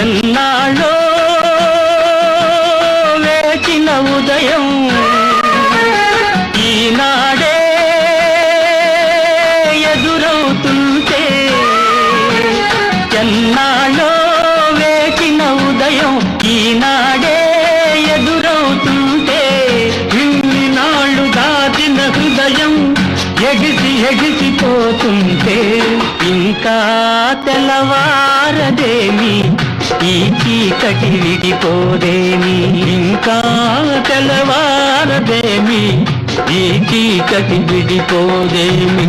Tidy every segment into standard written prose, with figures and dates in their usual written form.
ఎన్నాళ్ళో వేచిన ఉదయం ఈనాడే ఎదురవుతుంటే, ఎన్నాళ్ళో వేచిన ఉదయం ఈనాడే ఎదురవుతుంటే, ఇన్ని నాళ్ళు దాచిన హృదయం ఎగిసి ఎగిసిపోతుంటే, ఇంకా తెల్లవారదేమి ఈ చీకటి విడిపోదేమి, ఇంకా తెల్లవారదేమి ఈ చీకటి విడిపోదేమి.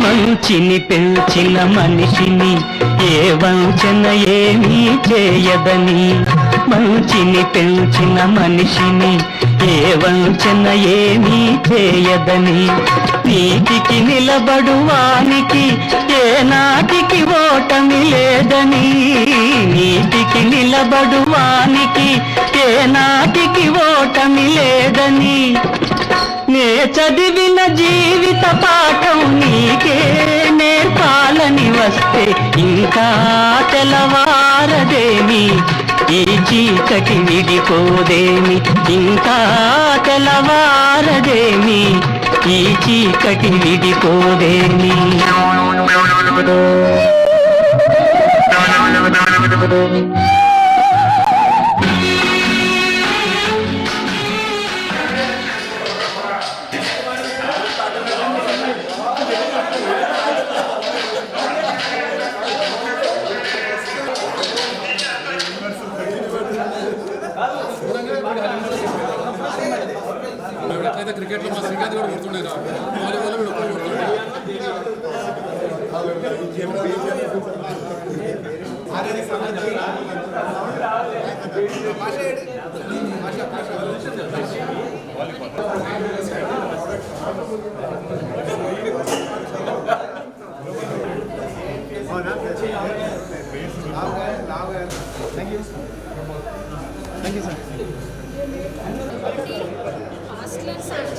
మంచిని పెంచిన మనిషిని ఏ వంచన ఏమీ చేయదని, మంచిని పెంచిన మనిషిని ఏ వంచన ఏమీ చేయదని, నీతికి నిలబడువానికి ఏ నాటికి ఓటమి లేదని, నీతికి నిలబడువానికి ఏ నాటికి ఓటమి లేదని, నే చదివిన జీవిత పాఠం నీకే నేర్పాలని వస్తే, ఇంకా తెల్లవారదేమి ఈ చీకటి విడిపోదేమి, ఇంకా తెల్లవారదేమి ఈ చీకటి విడిపోదేమి. క్రికెట్లో మా శ్రీకాంత్ కూడా కొడుతుండేరా, వాలీబాల్ వీడు ఒక్కరు కొడుతుండే.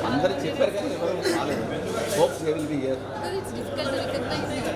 అందరూ చెప్పారు కానీ ఎవరు రాలేదు. Hopes they will be here. It's difficult to recognize it.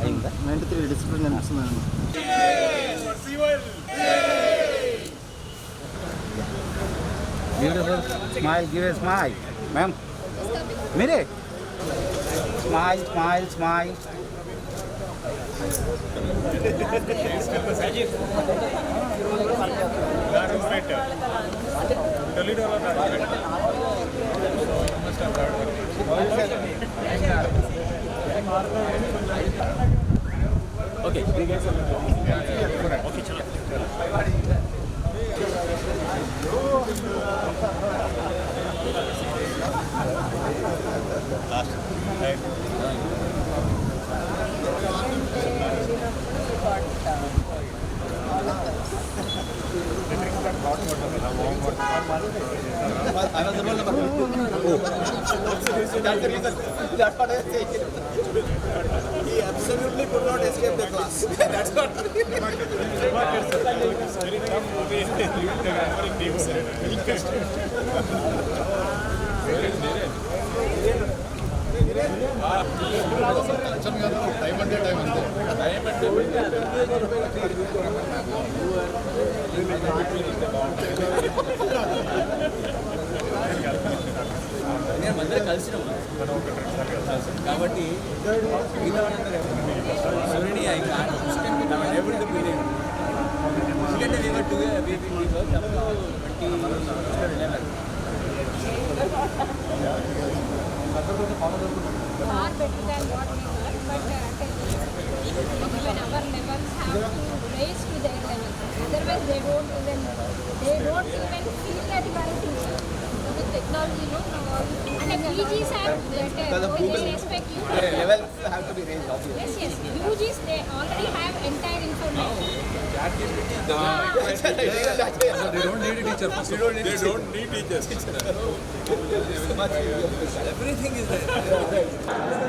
అయిందా 93 discipline అనిపిస్తున్నాను. Beautiful smile, give a smile, ma'am. Mere smile, smile, smile. Okay. I was the roll number. That's the reason. That's what I was saying. He absolutely could not escape the class. That's what. Time అంటే time అంతే. నేను మందరం కలిసినాం కాబట్టి సూర్యుని I can every the period ఎందుకంటే we worked up to 2011. Far better than what we were, but even our levels have to raise to their level. Otherwise, they don't even feel that you are a teacher. With technology, no, and PGs have that they respect you. Levels have to be raised, obviously. Yes, UGs they already have entire information. They don't need a teacher. They don't need teachers. Everything is there.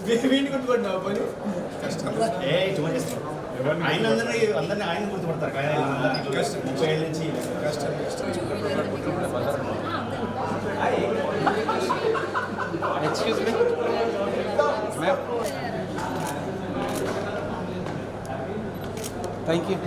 వీడిని గుర్తుపట్టినావు పని ఏ చుమా చేస్తాం ఆయన అందరినీ ఆయన గుర్తుపడతారు కానీ అందరినీ 30 ఏళ్ళ నుంచి excuse me thank you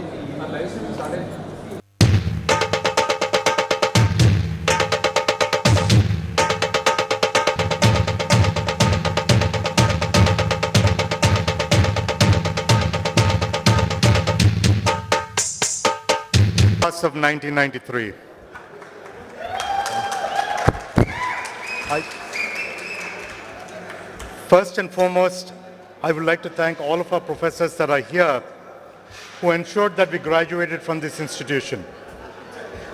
Class of 1993. First and foremost, I would like to thank all of our professors that are here who ensured that we graduated from this institution.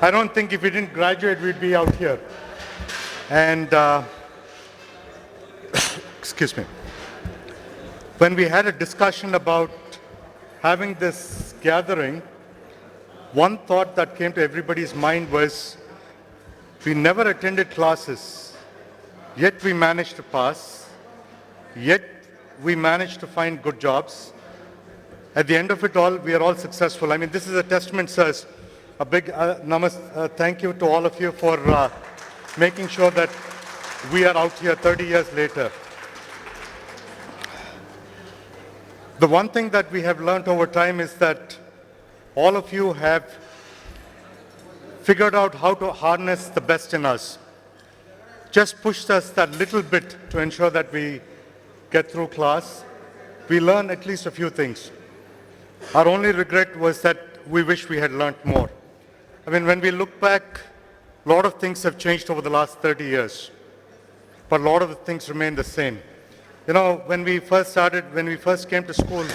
I don't think if we didn't graduate, we'd be out here. And, excuse me, when we had a discussion about having this gathering, one thought that came to everybody's mind was, we never attended classes, yet we managed to pass, yet we managed to find good jobs. At the end of it all, we are all successful. I mean, this is a testament, sirs. A big thank you to all of you for making sure that we are out here 30 years later. The one thing that we have learned over time is that all of you have figured out how to harness the best in us. Just pushed us that little bit to ensure that we get through class. We learn at least a few things. Our only regret was that we wish we had learned more. I mean, when we look back, a lot of things have changed over the last 30 years, but a lot of the things remain the same. You know, when we first came to school,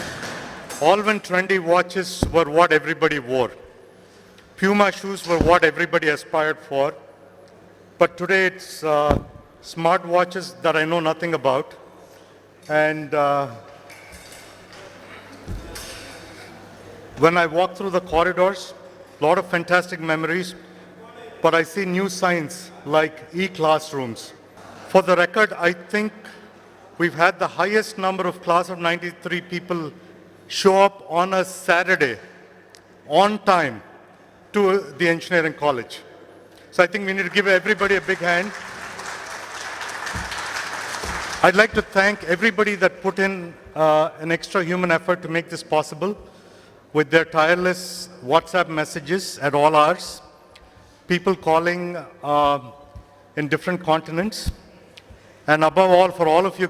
Alvin trendy watches were what everybody wore. Puma shoes were what everybody aspired for. But today it's smart watches that I know nothing about. And when I walk through the corridors, a lot of fantastic memories, but I see new signs like e-classrooms. For the record, I think we've had the highest number of class of 93 people show up on a Saturday, on time, to the engineering college. So I think we need to give everybody a big hand. I'd like to thank everybody that put in an extra human effort to make this possible with their tireless WhatsApp messages at all hours, people calling in different continents, and above all, for all of you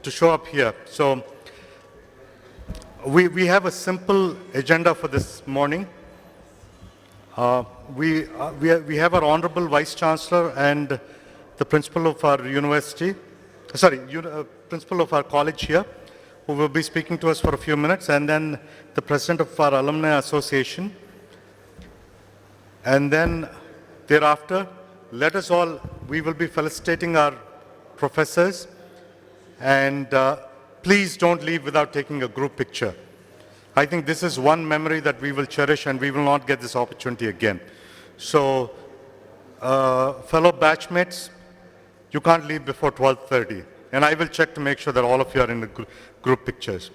to show up here. So we have a simple agenda for this morning. We have our Honorable Vice Chancellor and the Principal of our university, Principal of our college here, who will be speaking to us for a few minutes, and then the President of our Alumni Association. And then thereafter, we will be felicitating our professors, and please don't leave without taking a group picture. I think this is one memory that we will cherish, and we will not get this opportunity again. So, fellow batchmates, you can't leave before 12:30. And I will check to make sure that all of you are in the group pictures.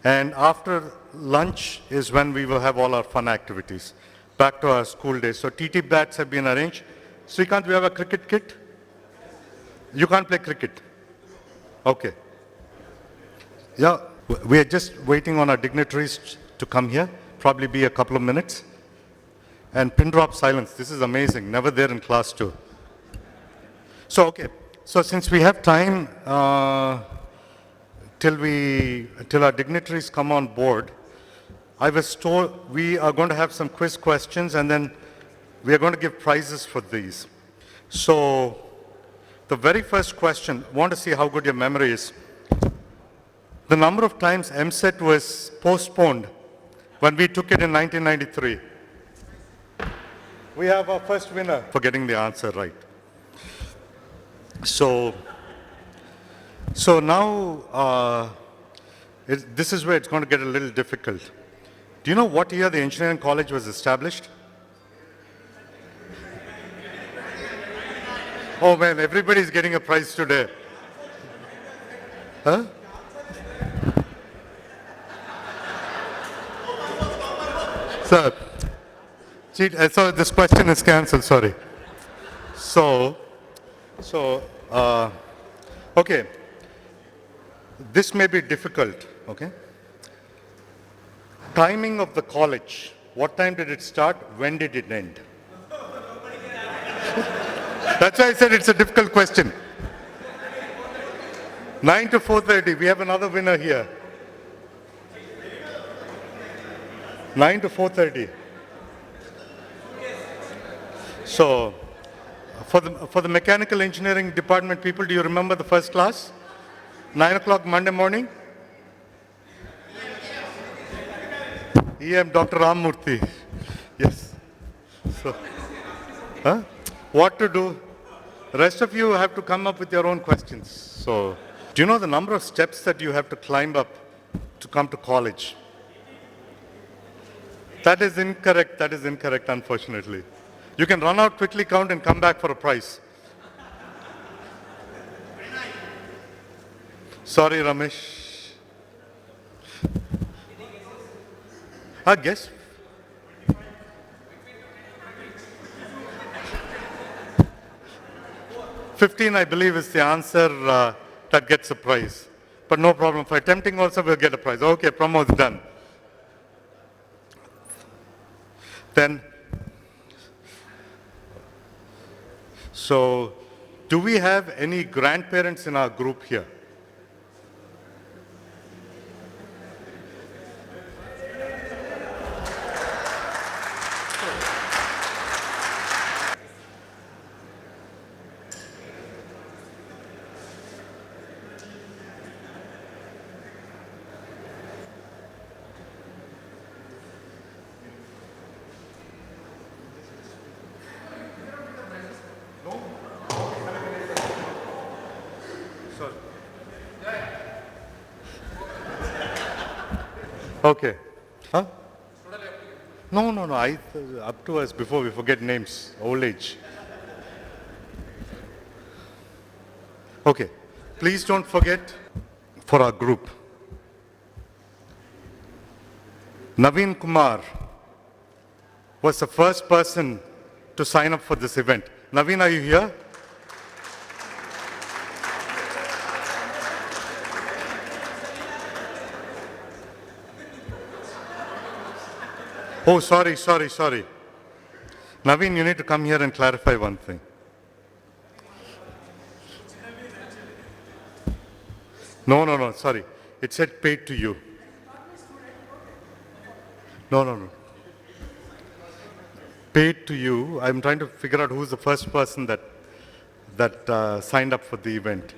And after lunch is when we will have all our fun activities. Back to our school days. So TT bats have been arranged. Srikanth, we have a cricket kit? You can't play cricket? Okay. Yeah, we are just waiting on our dignitaries to come here. Probably be a couple of minutes. And pin drop silence. This is amazing. Never there in class 2. So, okay. So since we have time till our dignitaries come on board, I was told we are going to have some quiz questions, and then we are going to give prizes for these. So the very first question, I want to see how good your memory is. The number of times MSET was postponed when we took it in 1993. We have our first winner for getting the answer right. So now, this is where it's going to get a little difficult. Do you know what year the engineering college was established? Oh man, everybody's getting a prize today. Huh? Sir, so this question is cancelled, sorry. So, okay, this may be difficult, okay? Timing of the college, what time did it start, when did it end? That's why I said it's a difficult question. 9 to 4:30, we have another winner here. 9 to 4:30. So, for the mechanical engineering department people, do you remember the first class? 9 o'clock Monday morning? EM Dr. Rammurthy. Yes. So, what to do? The rest of you have to come up with your own questions. So, do you know the number of steps that you have to climb up to come to college? That is incorrect, unfortunately. You can run out, quickly count, and come back for a prize. Sorry, Ramesh. Guess. $15, I believe, is the answer that gets a prize. But no problem. For attempting also, we'll get a prize. Okay, promo's done. Then, so, do we have any grandparents in our group here? Okay. Huh? No. Up to us before we forget names, old age. Okay. Please don't forget for our group. Naveen Kumar was the first person to sign up for this event. Naveen, are you here? Oh, sorry. Naveen, you need to come here and clarify one thing. No, sorry. It said paid to you. No. Paid to you. I'm trying to figure out who's the first person that signed up for the event.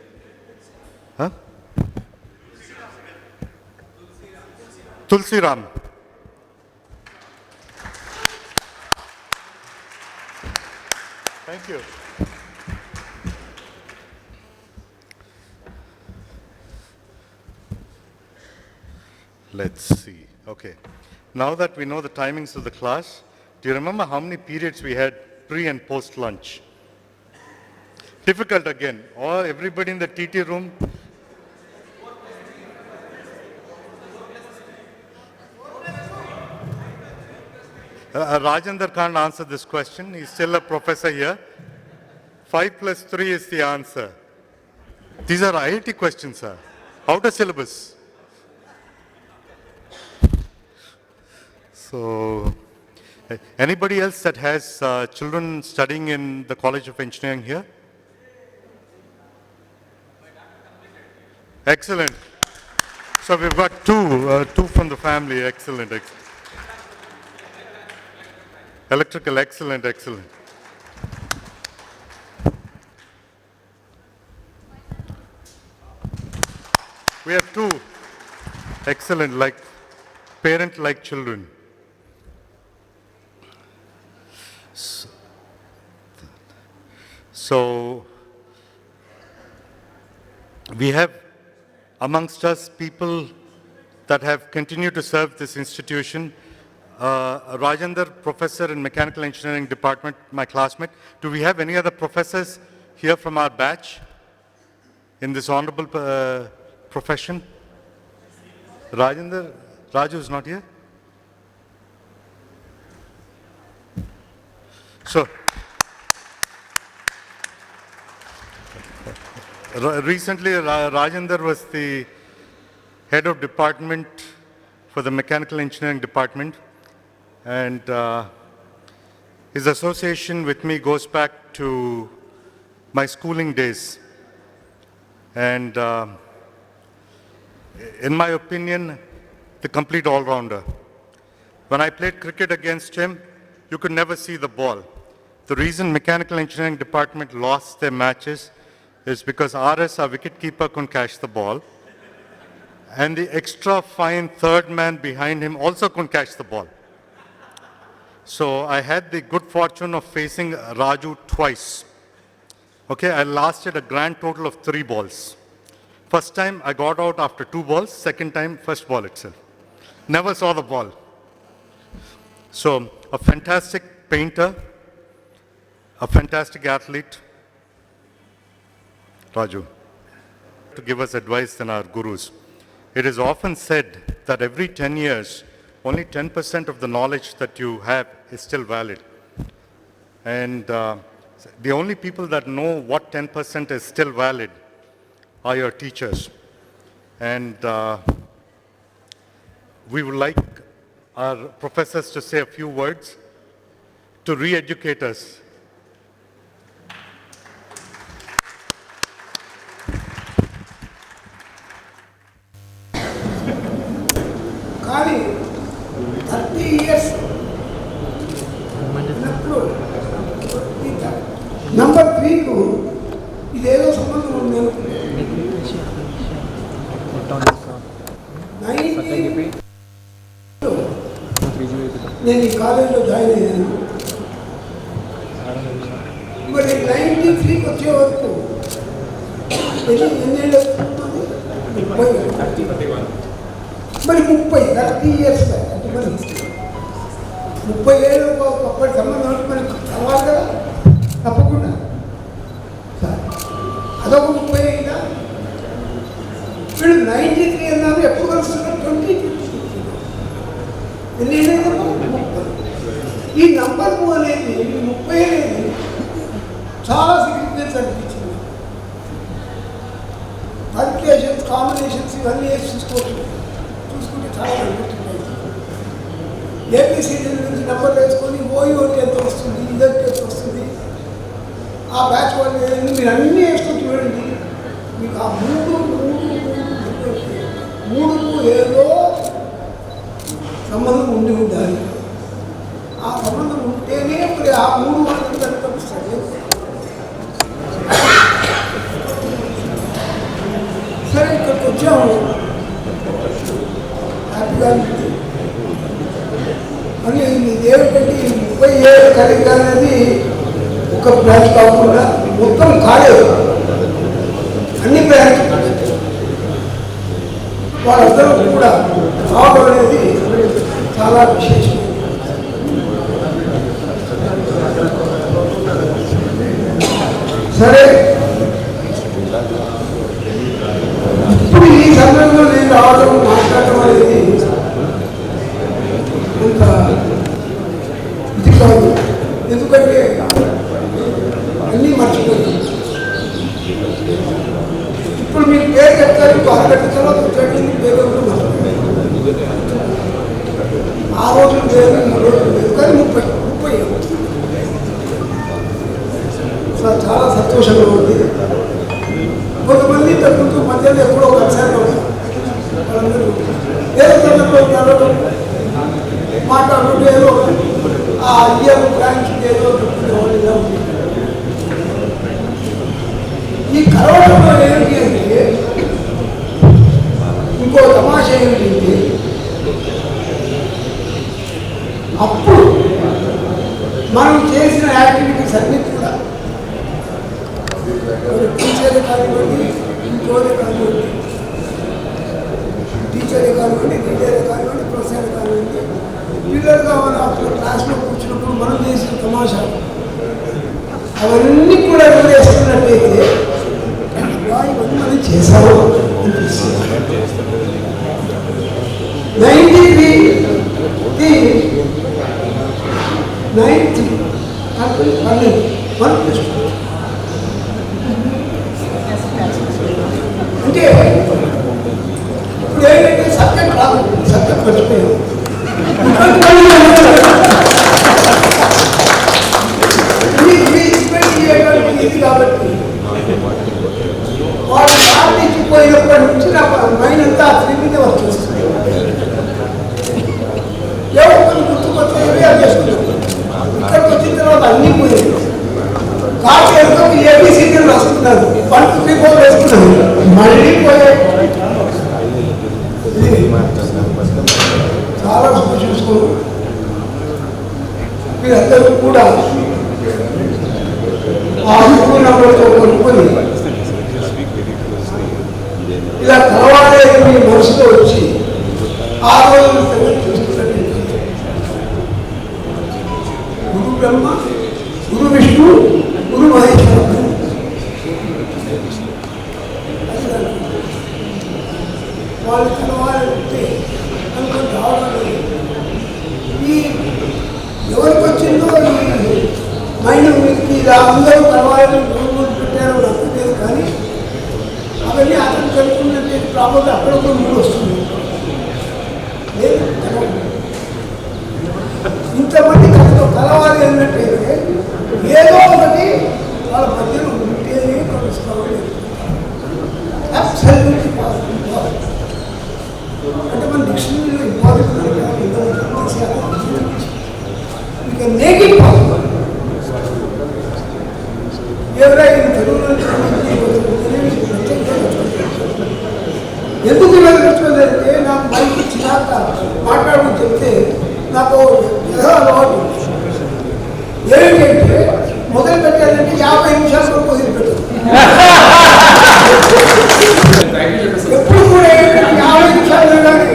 Huh? Tulsi Ram. Thank you. Let's see. Okay. Now that we know the timings of the class, do you remember how many periods we had pre and post lunch? Difficult again. Or everybody in the TT room. Rajendra can't answer this question. He's still a professor here. 5 plus 3 is the answer. These are IIT questions, sir. Outer syllabus. So, anybody else that has children studying in the College of Engineering here? Excellent. So we've got two from the family. Excellent. Electrical, excellent. We have 2. Excellent, like parent like children. So we have amongst us people that have continued to serve this institution. Rajendra, professor in Mechanical Engineering Department, my classmate. Do we have any other professors here from our batch in this honorable profession? Raju is not here? So, recently, Rajendra was the head of department for the mechanical engineering department, and his association with me goes back to my schooling days. And in my opinion, the complete all-rounder. When I played cricket against him, you could never see the ball. The reason mechanical engineering department lost their matches is because RS, our wicketkeeper, couldn't catch the ball. And the extra fine third man behind him also couldn't catch the ball. So I had the good fortune of facing Raju twice. Okay, I lasted a grand total of 3 balls. First time I got out after 2 balls, second time first ball itself. Never saw the ball. So a fantastic painter, a fantastic athlete, Raju, to give us advice than our gurus. It is often said that every 10 years, only 10% of the knowledge that you have is still valid. And the only people that know what 10% is still valid are your teachers. And we would like our professors to say a few words to re-educate us. కానీ 30 years ఉన్నప్పుడు number 3కు ఇదేదో సంబంధం ఉంది నేను ఈ కాలేజీలో join అయ్యాను. మరి 93కి వచ్చే వరకు ఎన్నేళ్ళు వస్తుంది? 30. మరి 30 years మరి 30 ఏళ్ళు అప్పటి సంబంధం మనకి కావాలి కదా తప్పకుండా. అదొక 30 అయిందా? వీళ్ళు 93 అన్నారు. ఎప్పుడు కలుస్తున్నారు? 2023 ఎన్ని ఏళ్ళైనా 30. ఈ నంబర్ అనేది 30 అనేది చాలా సిగ్నిఫికెన్స్ అనిపించింది. పర్క్యులేషన్స్, కాంబినేషన్స్ ఇవన్నీ వేసి చూసుకోవచ్చు. చూసుకుంటే చాలా అనిపిస్తున్నాయి. ఏపీసీడీ నుంచి నెంబర్లు వేసుకొని ఓయూటీ ఎంత వస్తుంది, ఇదంతా ఎంత వస్తుంది, ఆ బ్యాచ్ వాళ్ళు మీరు అన్నీ వేసుకొని చూడండి. మీకు ఆ మూడుకు ఏదో సంబంధం ఉండి ఉండాలి. ఆ సంబంధం ఉంటేనే మరి ఆ 3 వాళ్ళకి కనిపిస్తాయి. సరే ఇక్కడికి వచ్చాము, హ్యాపీగా ఉంది. మళ్ళీ ఇదేమిటంటే ఈ 30 ఏళ్ళ కలిగి అనేది ఒక బ్రాంచ్ కాకుండా మొత్తం కాలేదు, అన్ని బ్రాంచ్ వాళ్ళందరూ కూడా రావడం అనేది చాలా విశేషం. సరే ఇప్పుడు ఈ సమయంలో నేను రావడం మాట్లాడటం అనేది కొంత ఇది కాదు. ఎందుకంటే అన్నీ మర్చిపోయింది. ఇప్పుడు మీరు పేరు చెప్తారు, 6 గంటల తర్వాత వచ్చేది మీ పేరు మర్చిపోయింది. ఆ రోజు పేరు ఈ రోజు లేదు, కానీ 30 చాలా సంతోషంగా ఉంది. కొంతమంది తగ్గుతూ మధ్యలో ఎప్పుడో ఒకసారి వాళ్ళందరూ ఏదో సందర్భంలో మాట్లాడుతూ ఏదో ఆ ఇయర్ బ్రాంచ్ ఏదో చెప్తుండే. ఈ కరోనాలో ఏంటి అంటే ఇంకో తమాషా ఏంటంటే అప్పుడు మనం చేసిన యాక్టివిటీస్ అన్నీ కూడా టీచరే కానివ్వండి, ఇంకోరే కానివ్వండి, టీచరే కానివ్వండి, టీచరే కానివ్వండి, ప్రొఫెసర్ కానివ్వండి, పిల్లలుగా మన అప్పుడు క్లాస్లో కూర్చున్నప్పుడు మనం చేసిన తమాషాలు అవన్నీ కూడా వదిలేస్తున్నట్టయితే ఇవన్నీ మనం చేసాము అనిపిస్తుంది. 93కి 9th అంటే ఇప్పుడు ఏంటంటే సబ్జెక్ట్ రాదు, సబ్జెక్ట్ మర్చిపోయాం. ఇది కాబట్టి వాడు సాధించిపోయినప్పటి నుంచి నాకు మైండ్ అంతా అతని మీద వచ్చేస్తుంది. ఎవరు గుర్తుకొచ్చేవి అది చేస్తున్నాం. ఇక్కడికి వచ్చిన తర్వాత అన్నీ పోయాయి. కాకేతో ఏబిసిడీలు రాసుకున్నారు, 1 2 3 4 వేసుకున్నారు, మళ్ళీ పోయాయి. చాలా చూసుకోరు మీరందరూ కూడా ఆ అనుకున్నప్పుడుతో కొనుక్కొని ఇలా కలవాలి మీ మనసులో వచ్చి ఆ రోజు చూస్తున్నట్టు గురు బ్రహ్మ, గురు విష్ణు, గురు మహేశ్వర. వాళ్ళు కలవాలంటే అనుకుని రావడం లేదు. ఈ ఎవరికి వచ్చిందో ఈ మైండ్ మీకు ఇలా అందరూ కలవాలని పెట్టారో నాకు తెలియదు. కానీ అవన్నీ అతను జరుగుతున్నట్టు ప్రాబ్లం అక్కడ కూడా ముందు వస్తుంది. లేదు ఇంతమంది కథలో కలవాలి అన్నట్టయితే ఏదో ఒకటి వాళ్ళ మధ్యలో ఉంటేనే కలుసుకోవాలి. అంటే మన డిక్షనరీలో ఇంపార్టెంట్ ఇక నేకింగ్ పాసిబుల్. ఎవరైనా తెలుగులో ఎందుకు నేర్చుకోలేదంటే నాకు బయట చిరాక మాట్లాడమని చెప్తే నాకు ఏదో అలవాటు ఏంటంటే మొదలు పెట్టాలంటే 50 నిమిషాలు వరకు వదిలిపెట్టాను. ఎప్పుడు కూడా ఏంటంటే 50 నిమిషాలు కానీ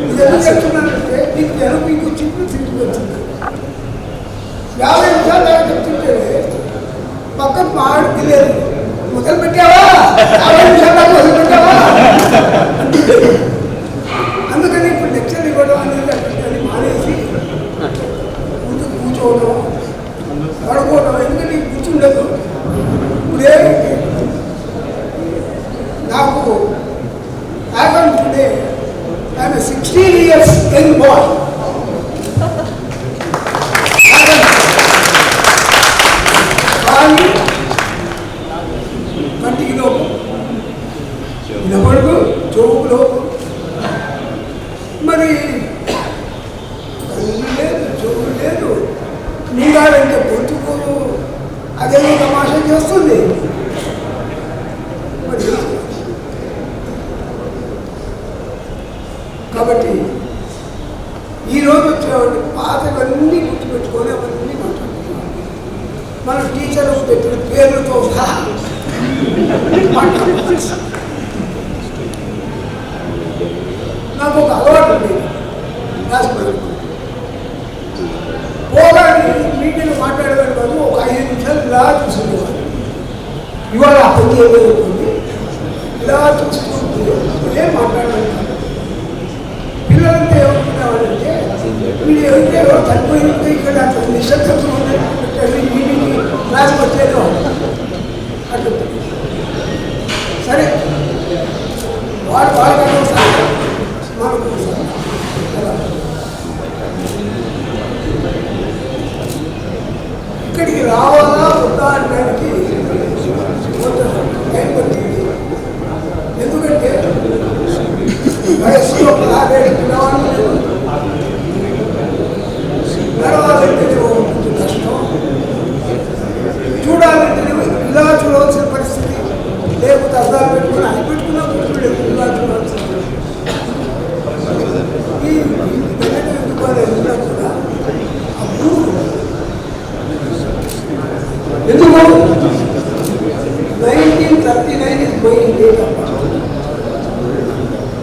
ఇది ఎందుకు చెప్తున్నానంటే నీకు వెనక మీకు చిప్పు తిరిగి వచ్చింది. 50 నిమిషాలు దాకా చెప్తుంటే పక్కకు మాడికి లేదు. మొదలు పెట్టావా 50 నిమిషాలు దాకా మొదలు పెట్టావా. అందుకని ఇప్పుడు లెక్చర్ ఇవ్వడం అనేది అట్లా మానేసి ముందు కూర్చోవడం, పడుకోవడం. ఎందుకంటే కూర్చుండదు. ఇప్పుడు ఏంటంటే నాకు happen today I'm 16 years young boy. కానీ కంటికి లోపు, వినపడుకు, చెవుకు లోపు, మరి కళ్ళు లేదు, చెవులు లేదు, నీగాడంటే పొత్తుకోదు, అదేదో తమాషా చేస్తుంది. మరి కాబట్టి ఈరోజు వచ్చేవాడిని పాతవన్నీ గుర్తుపెట్టుకొని అవన్నీ మాట్లాడుతున్నాం. మన టీచర్లకు పెట్టిన పేర్లతో సహా నాకు ఒక అలవాటు ఉంది. పోగానే మీటింగ్ మాట్లాడేవాడు కాదు, ఒక 5 నిమిషాలు ఇలా చూసుకునేవాడు. ఇవాళ ఆ పని చేయబోతుంది, ఇలా చూసుకుంటే ఏం మాట్లాడాలి. పిల్లలంతా ఏమనుకునేవాడంటే వీడు ఎవరికే ఎవరు చనిపోయినట్టు ఇక్కడ నిశ్శబ్దం మీటింగ్ క్లాస్కి వచ్చేదో అట్లా. సరే వాడు వాళ్ళకన్నా సార్ మనకు ఇక్కడికి రావాలా వద్దా అనడానికి టైం పట్టింది. ఎందుకంటే వయస్సులో 50 పిల్లవాళ్ళు నడవాలంటే కొంచెం కష్టం, చూడాలంటే ఇలా చూడవలసిన పరిస్థితి. లేకపోతే అర్థాలు పెట్టుకుని అది పెట్టుకున్నా కూర్చోలేదు, ఇలా చూడాల్సిన ఈ పిల్లలు ఎందుకు కూడా అప్పుడు ఎందుకు 1939 is my date of birth.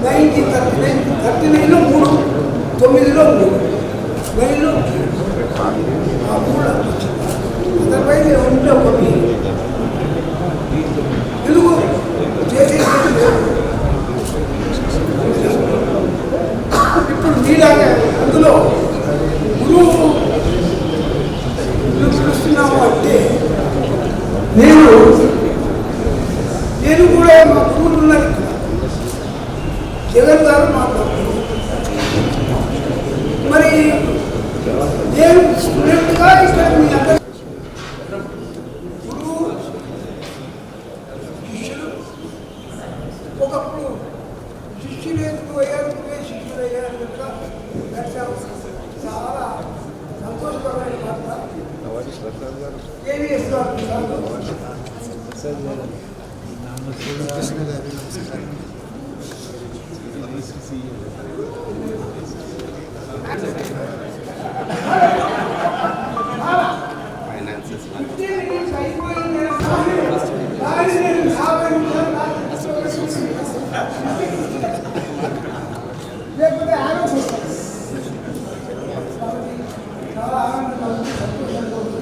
1939లో 3, 9లో 3, 9లో ఆ 3 అదర్వైజ్ ఉంటే కొన్ని ఎందుకు చేసేది. ఇప్పుడు మీలాగా అందులో గురువు నేను కూడా మా గురువులు ఉన్నారు ఇక్కడ. జగన్ గారు మాట్లాడుతున్నారు. మరి నేను స్టూడెంట్గా ఇక్కడ మీ అందరూ గురువు శిష్యులు ఒకప్పుడు శిష్యులు ఎందుకు అయ్యారు, నువ్వే శిష్యులు అయ్యారు కనుక చాలా సంతోషకరమైన వార్త. కేవీఎస్ గారు లేకపోతే ఆనందం చాలా ఆనందంగా ఉంది, సంతోషంగా ఉంది.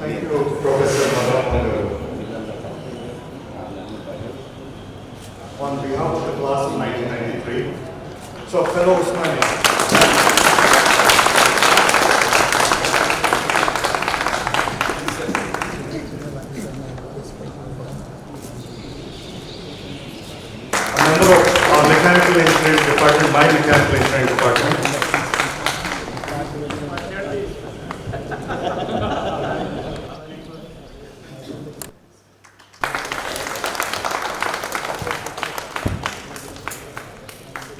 Thank you, Professor Madhavan. On behalf of the class of 1993, so fellow Usmania. A member of our mechanical engineering department, my mechanical engineering department.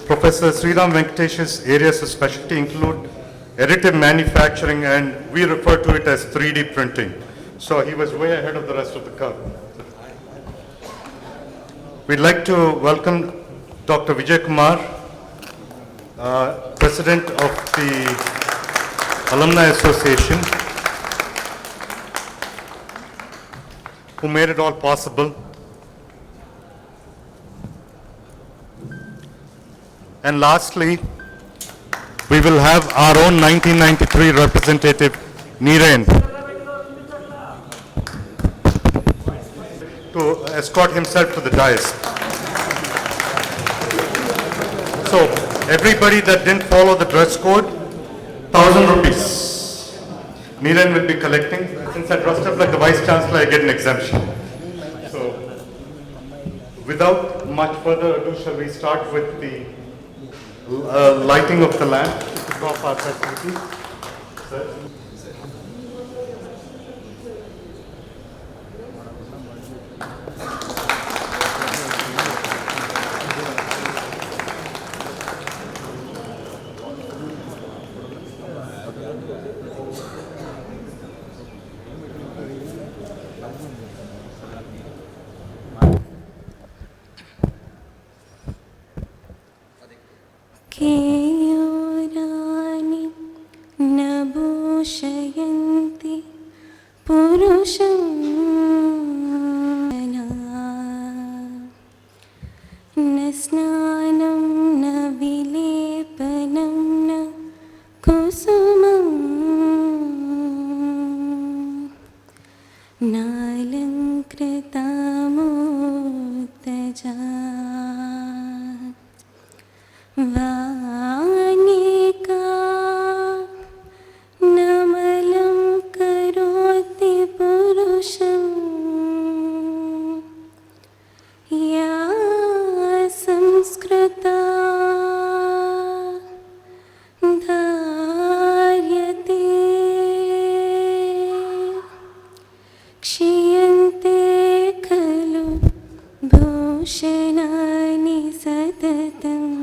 Professor Sriram Venkatesh's areas of specialty include additive manufacturing, and we refer to it as 3D printing. So he was way ahead of the rest of the curve. We'd like to welcome Dr. Vijay Kumar, President of the Alumni Association, who made it all possible. And lastly, we will have our own 1993 representative, Niren, to escort himself to the dais. So, everybody that didn't follow the dress code, 1,000 rupees. Niren will be collecting. Since I dressed up like the Vice Chancellor, I get an exemption. So, without much further ado, shall we start with the lighting of the lamp to kick off our festivity? Sir. केयूरानि न भूषयन्ति पुरुषं न स्नानं न विलेपनं न कुसुमं नालङ्कृता मूर्तजा वानिका नमलं करोति पुरुषं या संस्कृता धार्यते क्षीयन्ते खलु भूषणानि सततम्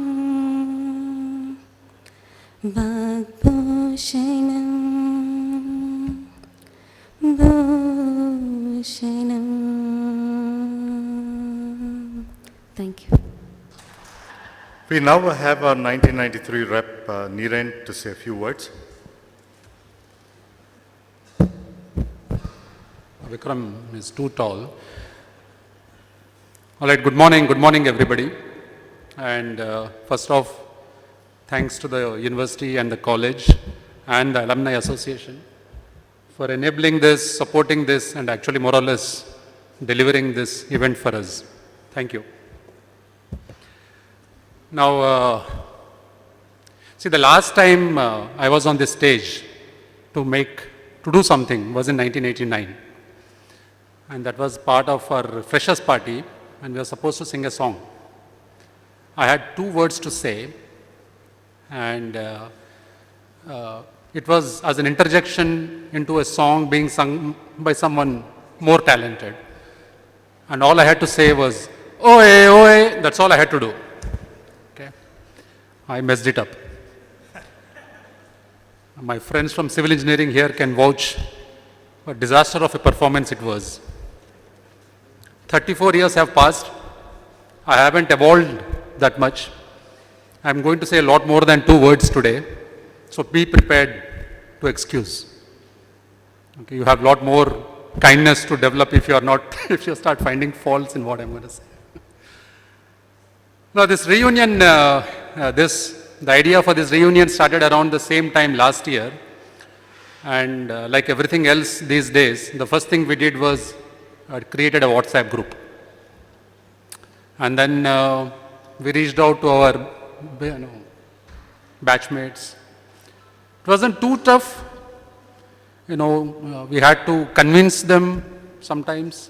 वाग्भूषणं भूषणम्. Thank you. We now have our 1993 rep, Niren, to say a few words. Vikram is too tall. All right, good morning everybody. And first off, Thanks to the university and the college and the Alumni Association for enabling this, supporting this, and actually more or less delivering this event for us. Thank you. Now, see, the last time I was on this stage to do something was in 1989. And that was part of our freshers party, and we were supposed to sing a song. I had 2 words to say, and it was as an interjection into a song being sung by someone more talented. And all I had to say was, "Oe, oe," that's all I had to do. Okay? I messed it up. My friends from civil engineering here can vouch what disaster of a performance it was. 34 years have passed. I haven't evolved that much. I'm going to say a lot more than 2 words today. So be prepared to excuse. Okay, you have a lot more kindness to develop if you are not, if you start finding faults in what I'm going to say. Now this reunion, the idea for this reunion started around the same time last year. And like everything else these days, the first thing we did was created a WhatsApp group. And then we reached out to our batchmates. It wasn't too tough. We had to convince them sometimes,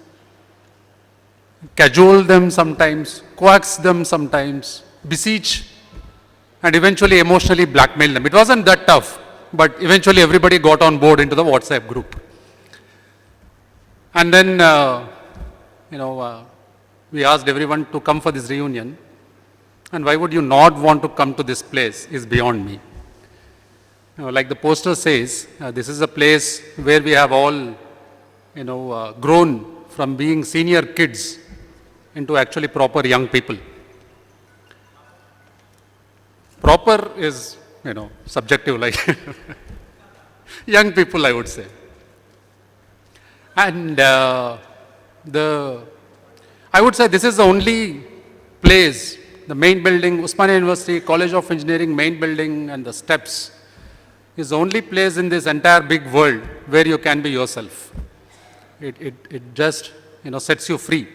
cajole them sometimes, coax them sometimes, beseech, and eventually emotionally blackmail them. It wasn't that tough, but eventually everybody got on board into the WhatsApp group. And then, we asked everyone to come for this reunion. And why would you not want to come to this place is beyond me. Like the poster says, this is a place where we have all, grown from being senior kids into actually proper young people. Proper is, subjective, like young people, I would say. And I would say this is the only place, the main building, Osmania University, College of Engineering main building and the steps is the only place in this entire big world where you can be yourself. It just, sets you free.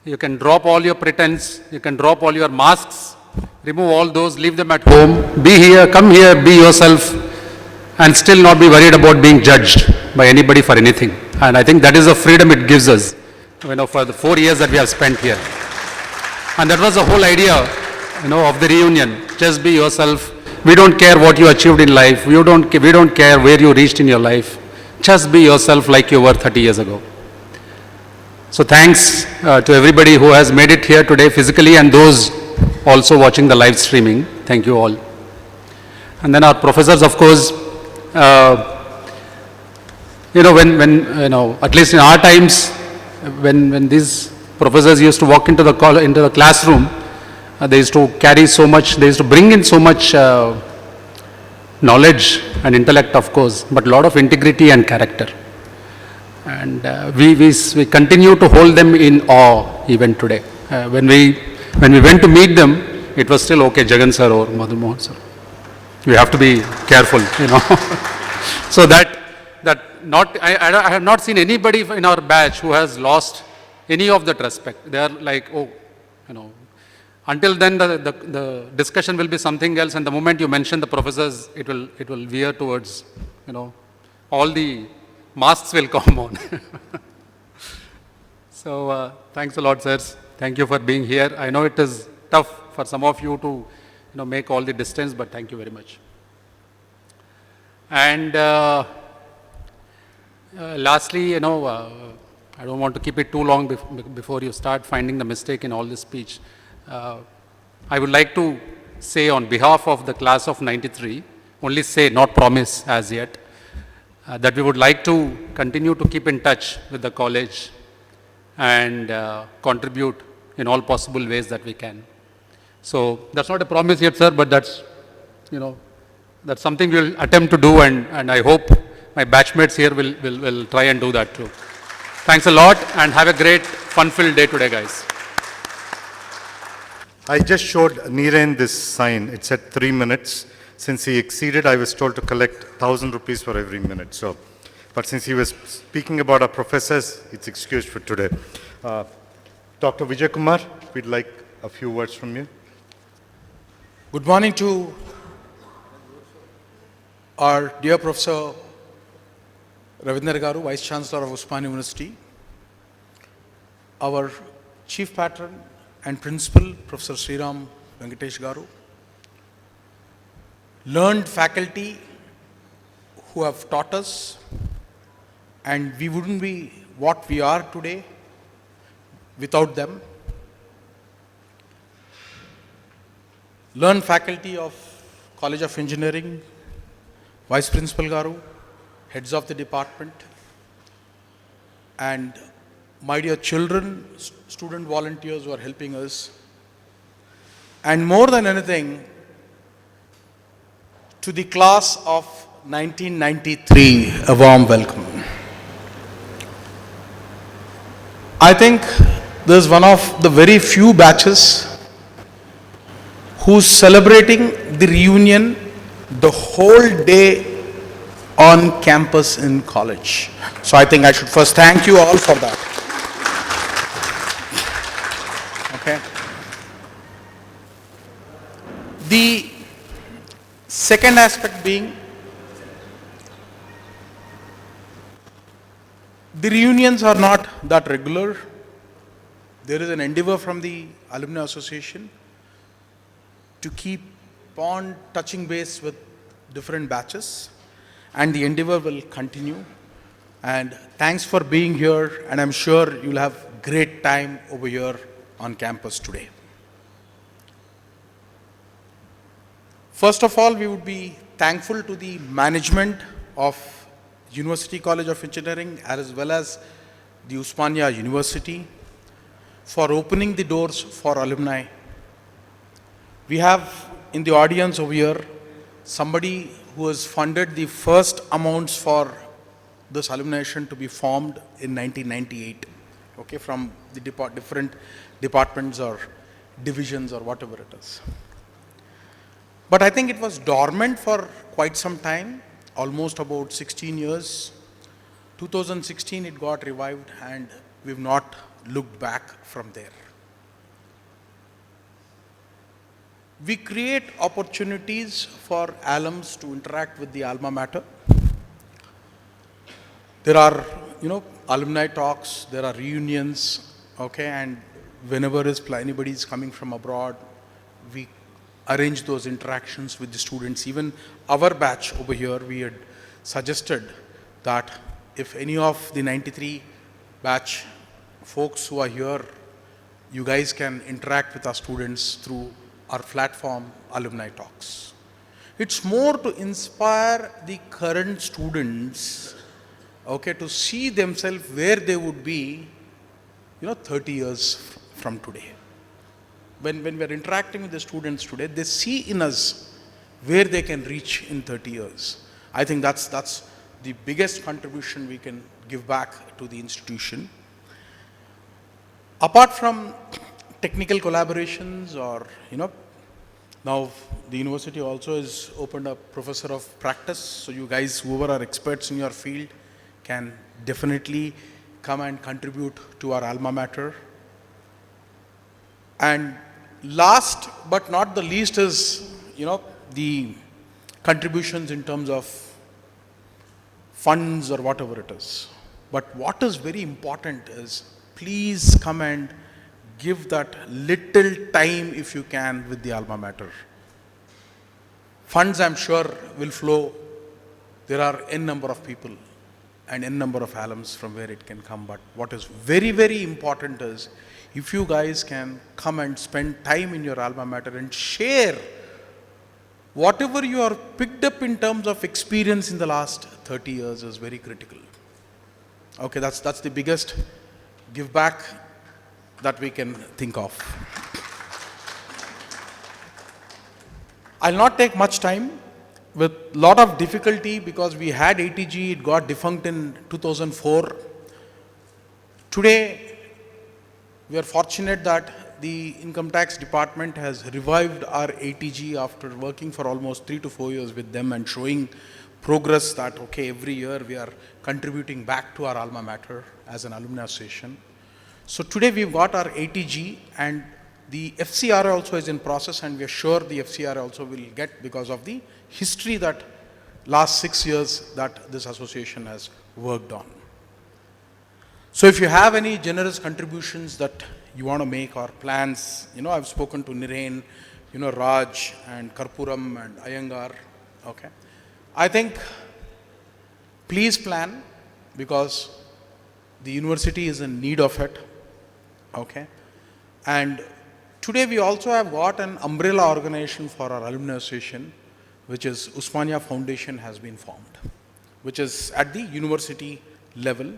You can drop all your pretense, you can drop all your masks, remove all those, leave them at home, be here, come here, be yourself, and still not be worried about being judged by anybody for anything. And I think that is the freedom it gives us, for the 4 years that we have spent here. And that was the whole idea, of the reunion. Just be yourself. We don't care what you achieved in life. We don't care where you reached in your life. Just be yourself like you were 30 years ago. So thanks to everybody who has made it here today physically and those also watching the live streaming. Thank you all. And then our professors, of course, at least in our times, when these professors used to walk into the classroom, they used to carry so much, they used to bring in so much knowledge and intellect, of course, but a lot of integrity and character. And we continue to hold them in awe even today. When we went to meet them, it was still okay, Jagan sir or Madhu Mohan sir. We have to be careful, So I have not seen anybody in our batch who has lost any of that respect. They are like, until then the discussion will be something else, and the moment you mention the professors, it will veer towards, all the masks will come on. So thanks a lot, sirs. Thank you for being here. I know it is tough for some of you to, make all the distance, but thank you very much. And lastly, I don't want to keep it too long before you start finding the mistake in all this speech. I would like to say on behalf of the class of 93, only say, not promise as yet, that we would like to continue to keep in touch with the college and contribute in all possible ways that we can. So that's not a promise yet, sir, but that's, that's something we'll attempt to do, and I hope my batchmates here will try and do that too. Thanks a lot, and have a great fun-filled day today, guys. I just showed Niren this sign. It said 3 minutes. Since he exceeded, I was told to collect 1,000 rupees for every minute. So, but since he was speaking about our professors, it's excused for today. Dr. Vijay Kumar, we'd like a few words from you. Good morning to our dear Professor Ravindra Garu, Vice Chancellor of Osmania University, our Chief Patron and Principal, Professor Sriram Venkatesh Garu, learned faculty who have taught us, and we wouldn't be what we are today without them. Learned faculty of College of Engineering, Vice Principal Garu, heads of the department, and my dear children, student volunteers who are helping us, and more than anything, to the class of 1993, a warm welcome. I think this is one of the very few batches who's celebrating the reunion the whole day on campus in college. So I think I should first thank you all for that. Okay. The second aspect being, the reunions are not that regular. There is an endeavor from the Alumni Association to keep on touching base with different batches, and the endeavor will continue. And thanks for being here, and I'm sure you'll have great time over here on campus today. First of all, we would be thankful to the management of University College of Engineering as well as the Osmania University for opening the doors for alumni. We have in the audience over here somebody who has funded the first amounts for this alumnation to be formed in 1998, okay, from the different departments or divisions or whatever it is. But I think it was dormant for quite some time, almost about 16 years. 2016 it got revived, and we've not looked back from there. We create opportunities for alums to interact with the alma mater. There are, alumni talks, there are reunions, okay, and whenever anybody is coming from abroad, we arrange those interactions with the students. Even our batch over here, we had suggested that if any of the 93 batch folks who are here, you guys can interact with our students through our platform, Alumni Talks. It's more to inspire the current students, okay, to see themselves where they would be, 30 years from today. When we are interacting with the students today, they see in us where they can reach in 30 years. I think that's the biggest contribution we can give back to the institution. Apart from technical collaborations or, now the university also has opened up professor of practice. So you guys, whoever are experts in your field, can definitely come and contribute to our alma mater. And last but not the least is, the contributions in terms of funds or whatever it is. But what is very important is, please come and give that little time if you can with the alma mater. Funds, I'm sure, will flow. There are n number of people and n number of alums from where it can come. But what is very, very important is, if you guys can come and spend time in your alma mater and share whatever you are picked up in terms of experience in the last 30 years is very critical. Okay, that's the biggest give back that we can think of. I'll not take much time with lot of difficulty because we had ATG, it got defunct in 2004. Today, we are fortunate that the income tax department has revived our ATG after working for almost 3 to 4 years with them and showing progress that, okay, every year we are contributing back to our alma mater as an alumni association. So today we've got our ATG, and the FCRA also is in process, and we are sure the FCRA also will get, because of the history that last 6 years that this association has worked on. So if you have any generous contributions that you want to make or plans, I've spoken to Niren, Raj and Karpuram and Iyengar, okay. I think please plan, because the university is in need of it, okay. And today we also have got an umbrella organization for our alumni association, which is Usmania Foundation has been formed, which is at the university level.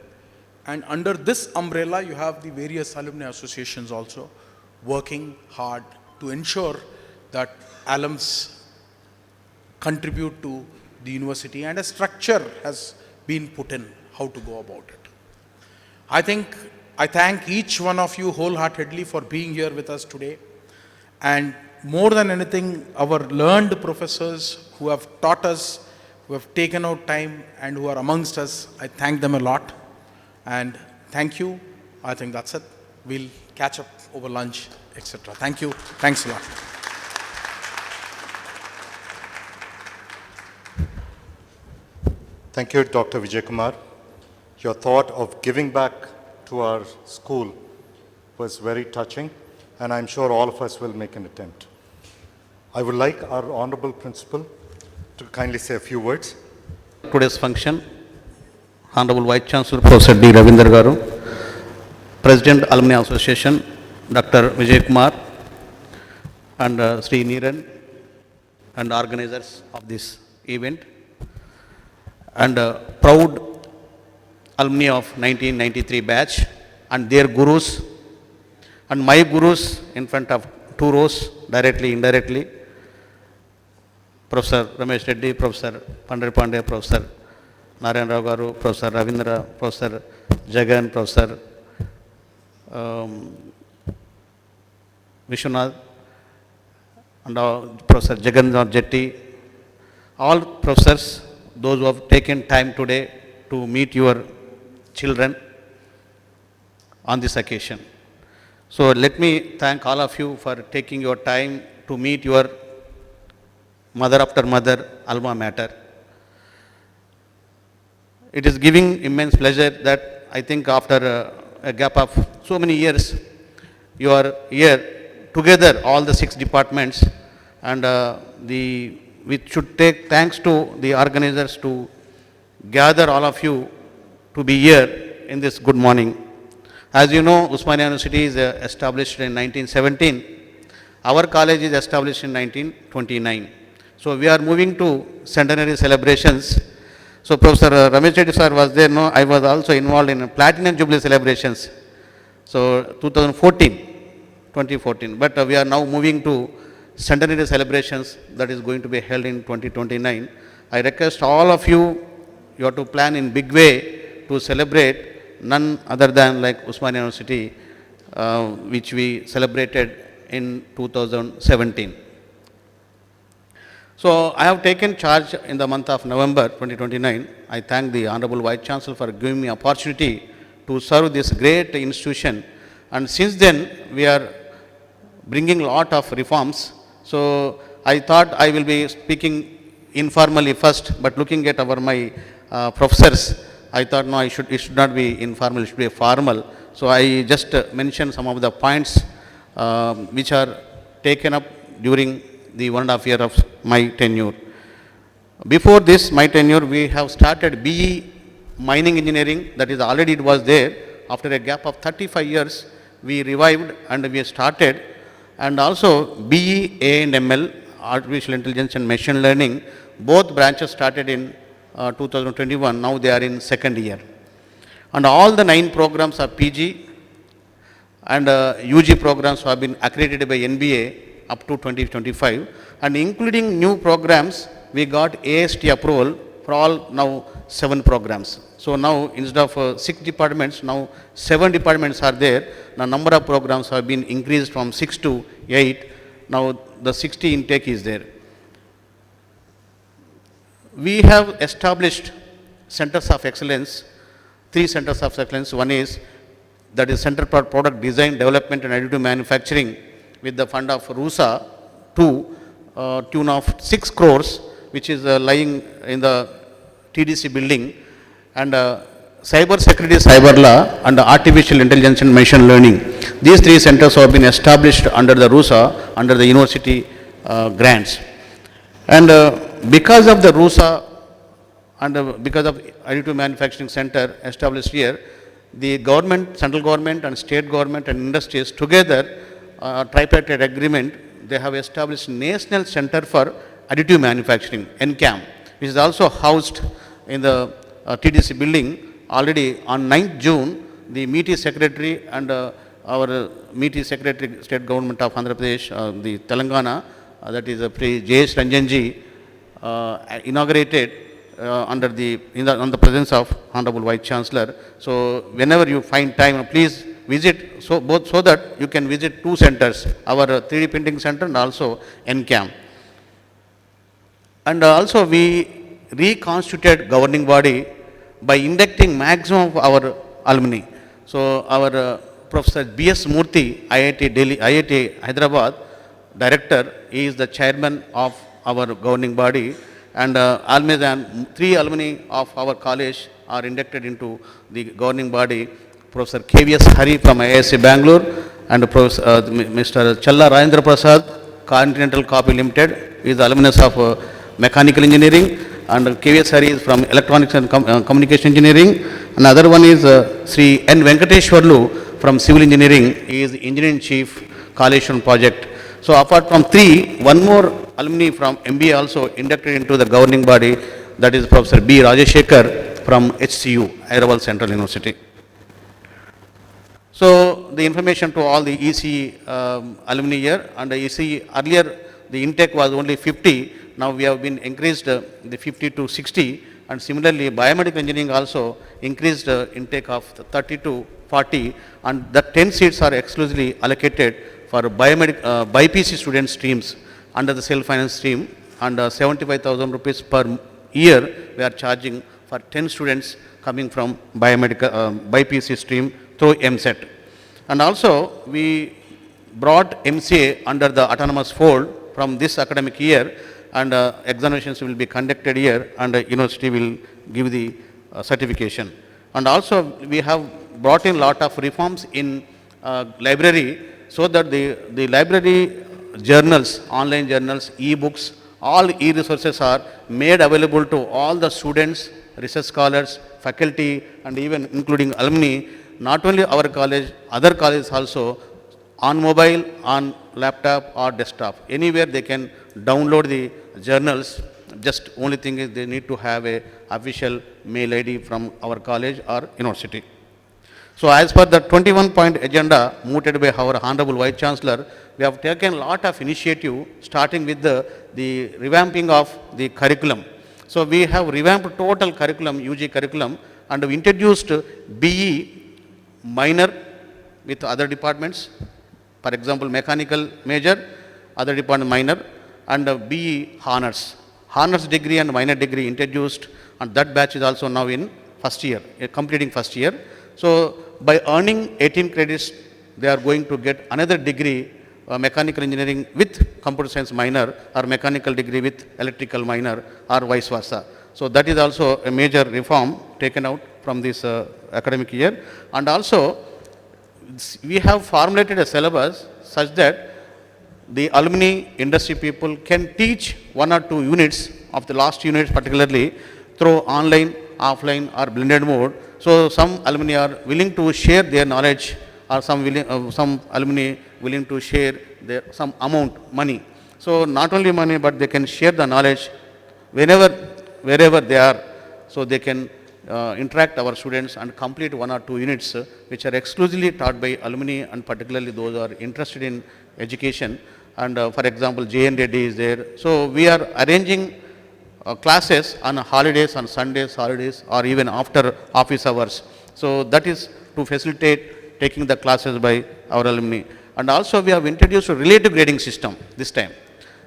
And under this umbrella, you have the various alumni associations also working hard to ensure that alums contribute to the university, and a structure has been put in how to go about it. I thank each one of you wholeheartedly for being here with us today. And more than anything, our learned professors who have taught us, who have taken out time and who are amongst us, I thank them a lot. And thank you. I think that's it. We'll catch up over lunch, etc. Thank you. Thanks a lot. Thank you, Dr. Vijay Kumar. Your thought of giving back to our school was very touching, and I'm sure all of us will make an attempt. I would like our Honorable Principal to kindly say a few words. Today's function, Honorable Vice Chancellor Professor D. Ravindra Garu, President Alumni Association Dr. Vijay Kumar, and Sri Niran, and organizers of this event, and proud alumni of 1993 batch and their gurus, and my gurus in front of 2 rows, directly, indirectly, Professor Ramesh Reddy, Professor Pandari Pandey, Professor Narayan Rao Garu, Professor Ravindra, Professor Jagan, Professor Vishwanath, and Professor Jagannath Jetty, all professors, those who have taken time today to meet your children on this occasion. So let me thank all of you for taking your time to meet your mother after mother alma mater. It is giving immense pleasure that I think after a gap of so many years, you are here together, all the 6 departments, and we should take thanks to the organizers to gather all of you to be here in this good morning. As you know, Usmania University is established in 1917. Our college is established in 1929. So we are moving to centenary celebrations. So Professor Ramesh Reddy sir was there. No, I was also involved in Platinum Jubilee celebrations. So 2014. But we are now moving to centenary celebrations that is going to be held in 2029. I request all of you, you have to plan in big way to celebrate none other than like Usmania University, which we celebrated in 2017. So I have taken charge in the month of November 2029. I thank the Honorable Vice Chancellor for giving me opportunity to serve this great institution. And since then, we are bringing a lot of reforms. So I thought I will be speaking informally first, but looking at my professors, I thought no, it should not be informal, it should be formal. So I just mentioned some of the points which are taken up during the 1.5 years of my tenure. Before this, my tenure, we have started BE mining engineering, that is already it was there. After a gap of 35 years, we revived and we started. And also BE A&ML, Artificial Intelligence and Machine Learning, both branches started in 2021, now they are in 2nd year. And all the 9 programs are PG and UG programs have been accredited by NBA up to 2025, and including new programs, we got AST approval for all now 7 programs. So now instead of 6 departments, now 7 departments are there. The number of programs have been increased from 6 to 8. Now the 60 intake is there. We have established centers of excellence, 3 centers of excellence. One is, that is Center for Product Design, Development and Additive Manufacturing with the fund of RUSA to tune of 6 crores, which is lying in the TDC building, and cyber security, cyber law, and artificial intelligence and machine learning. These 3 centers have been established under the RUSA, under the university grants. And because of the RUSA and because of Additive Manufacturing Center established here, the government, central government and state government and industries together, tripartite agreement, they have established National Center for Additive Manufacturing, NCAM, which is also housed in the TDC building. Already on 9th June, the MITI Secretary and our MITI Secretary, State Government of Andhra Pradesh, the Telangana, that is J.S. Ranjanji, inaugurated on the presence of Honorable Vice Chancellor. So whenever you find time, please visit, so that you can visit 2 centers, our 3D printing center and also NCAM. And also we reconstituted governing body by inducting maximum of our alumni. So our Professor B.S. Murthy, IIT Delhi, IIT Hyderabad, Director, he is the chairman of our governing body, and almost than 3 alumni of our college are inducted into the governing body. Professor K.V.S. Hari from IISc Bangalore, and Professor, Mr. Challa Rajendra Prasad, Continental Copy Limited, is the alumnus of Mechanical Engineering, and K.V.S. Hari is from Electronics and Communication Engineering. Another one is Sri N. Venkateshwarlu from Civil Engineering, he is the Engineering Chief, Kaleshwaram Project. So apart from 3, one more alumni from MBA also inducted into the governing body, that is Professor B. Rajashekar from HCU, Hyderabad Central University. So the information to all the EC alumni here, and the EC earlier the intake was only 50, now we have been increased the 50 to 60, and similarly biomedical engineering also increased intake of 30 to 40, and the 10 seats are exclusively allocated for BPC student streams under the self-finance stream, and 75,000 rupees per year we are charging for 10 students coming from BPC stream through MSET. And also we brought MCA under the autonomous fold from this academic year, and examinations will be conducted here, and university will give the certification. And also we have brought in lot of reforms in library, so that the library journals, online journals, e-books, all e-resources are made available to all the students, research scholars, faculty, and even including alumni. Not only our college, other colleges also, on mobile, on laptop or desktop, anywhere they can download the journals. Just only thing is they need to have a official mail ID from our college or university. So as per the 21-point agenda mooted by our Honorable Vice Chancellor, we have taken a lot of initiative, starting with the revamping of the curriculum. So we have revamped total curriculum, UG curriculum, and we introduced BE minor with other departments. For example, mechanical major, other department minor, and BE honors. Honors degree and minor degree introduced, and that batch is also now in first year, completing first year. So by earning 18 credits, they are going to get another degree, mechanical engineering with computer science minor, or mechanical degree with electrical minor, or vice versa. So that is also a major reform taken out from this academic year. And also we have formulated a syllabus such that the alumni, industry people can teach 1 or 2 units of the last units, particularly through online, offline or blended mode. So some alumni are willing to share their knowledge, or some alumni willing to share some amount, money. So not only money, but they can share the knowledge wherever they are. So they can interact our students and complete 1 or 2 units which are exclusively taught by alumni, and particularly those who are interested in education. And for example, JN Reddy is there. So we are arranging classes on holidays, on Sundays, holidays, or even after office hours. So that is to facilitate taking the classes by our alumni. And also we have introduced a relative grading system this time.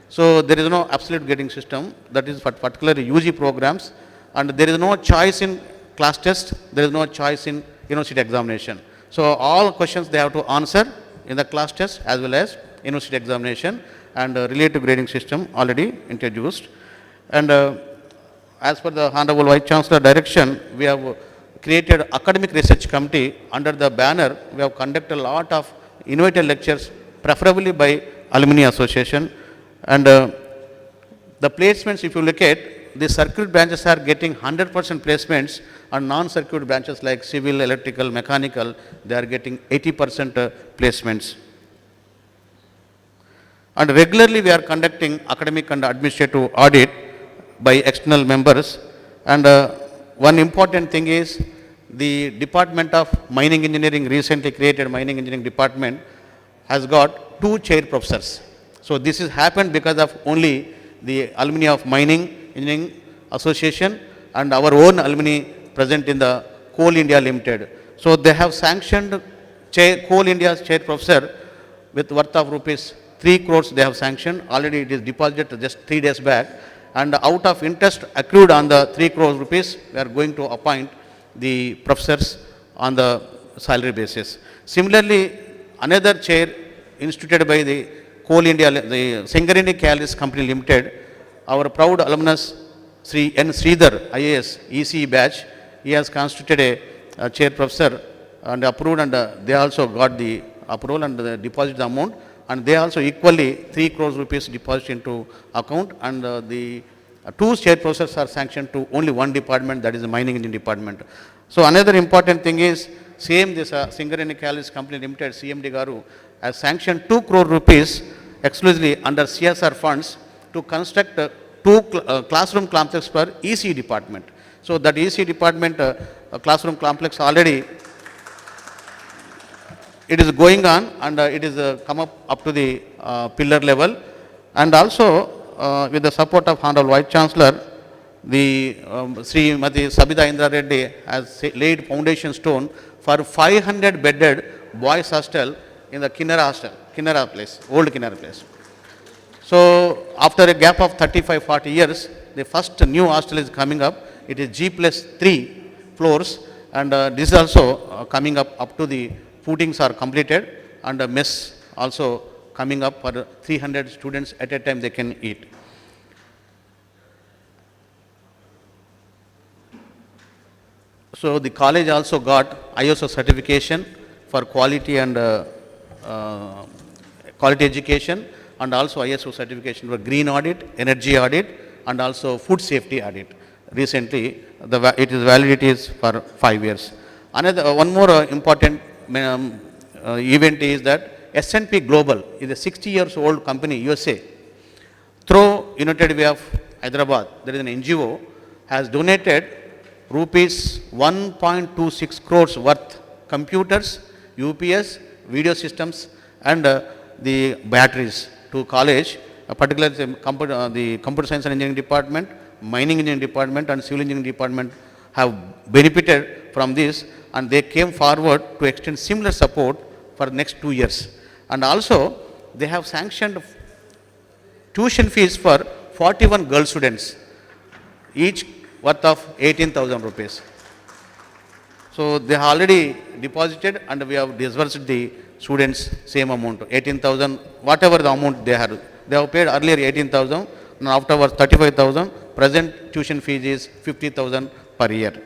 So there is no absolute grading system, that is for particular UG programs, and there is no choice in class test, there is no choice in university examination. So all questions they have to answer in the class test as well as university examination, and relative grading system already introduced. And as per the Honorable Vice Chancellor direction, we have created academic research committee. Under the banner, we have conducted a lot of innovative lectures, preferably by Alumni Association. And the placements, if you look at, the circuit branches are getting 100% placements, and non-circuit branches like civil, electrical, mechanical, they are getting 80% placements. And regularly we are conducting academic and administrative audit by external members. And one important thing is the Department of Mining Engineering, recently created Mining Engineering Department, has got 2 chair professors. So this has happened because of only the alumni of Mining Engineering Association and our own alumni present in the Coal India Limited. So they have sanctioned Coal India's chair professor with worth of rupees 3 crores they have sanctioned. Already it is deposited just 3 days back. And out of interest accrued on the 3 crores rupees, we are going to appoint the professors on the salary basis. Similarly, another chair instituted by the Coal India, the Singareni Catalyst Company Limited, our proud alumnus Sri N. Sridhar, IAS, ECE batch, he has constituted a chair professor and approved, and they also got the approval and the deposit the amount, and they also equally 3 crores rupees deposit into account, and the 2 chair professors are sanctioned to only one department, that is the Mining Engineering Department. So another important thing is, same this Singareni Catalyst Company Limited, CMD Garu, has sanctioned 2 crore rupees exclusively under CSR funds to construct 2 classroom complexes for EC department. So that EC department classroom complex already it is going on, and it is come up to the pillar level. And also with the support of Honorable Vice Chancellor, the Srimati Sabita Indra Reddy has laid foundation stone for 500 bedded boys hostel in the Kinnara place, old Kinnara place. So after a gap of 35-40 years, the first new hostel is coming up. It is G+3 floors, and this is also coming up to the footings are completed, and a mess also coming up for 300 students at a time they can eat. So the college also got ISO certification for quality and quality education, and also ISO certification for green audit, energy audit, and also food safety audit. Recently, its validity is for 5 years. Another one more important event is that S&P Global is a 60 years old company, USA. Through United Way of Hyderabad, there is an NGO, has donated rupees 1.26 crores worth computers, UPS, video systems, and the batteries to college, particularly the Computer Science and Engineering Department, Mining Engineering Department, and Civil Engineering Department have benefited from this, and they came forward to extend similar support for the next 2 years. And also, they have sanctioned tuition fees for 41 girl students, each worth of 18,000 rupees. So they have already deposited, and we have disbursed the students same amount, 18,000, whatever the amount they have. They have paid earlier 18,000, and afterwards 35,000. Present tuition fees is 50,000 per year.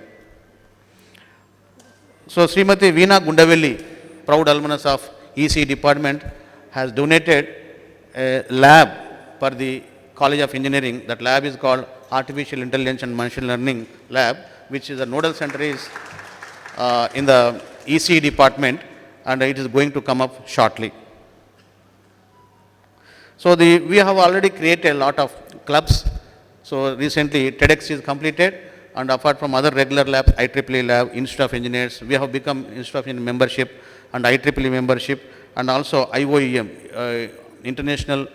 So Srimati Veena Gundavelli, proud alumnus of EC department, has donated a lab for the College of Engineering. That lab is called Artificial Intelligence and Machine Learning Lab, which is a nodal center is in the EC department, and it is going to come up shortly. So we have already created a lot of clubs. So recently TEDx is completed, and apart from other regular labs, IEEE lab, Institute of Engineers, we have become Institute of Engineering membership and IEEE membership, and also IOEM, international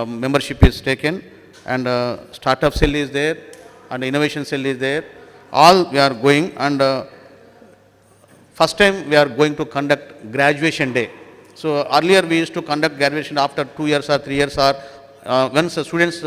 membership is taken, and startup cell is there, and innovation cell is there. All we are going, and first time we are going to conduct graduation day. So earlier we used to conduct graduation after 2 years or 3 years, or once the students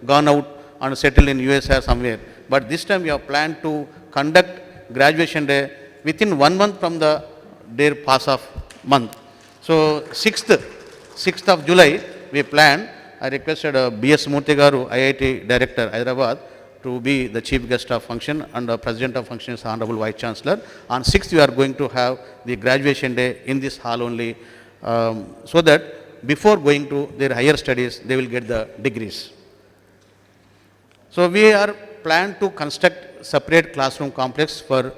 gone out and settled in US or somewhere. But this time we have planned to conduct graduation day within 1 month from their pass of month. So 6th of July we planned. I requested B.S. Murthy Garu, IIT Director, Hyderabad, to be the chief guest of function, and the president of function is Honorable Vice Chancellor. On 6th we are going to have the graduation day in this hall only, so that before going to their higher studies they will get the degrees. So we are planned to construct separate classroom complex for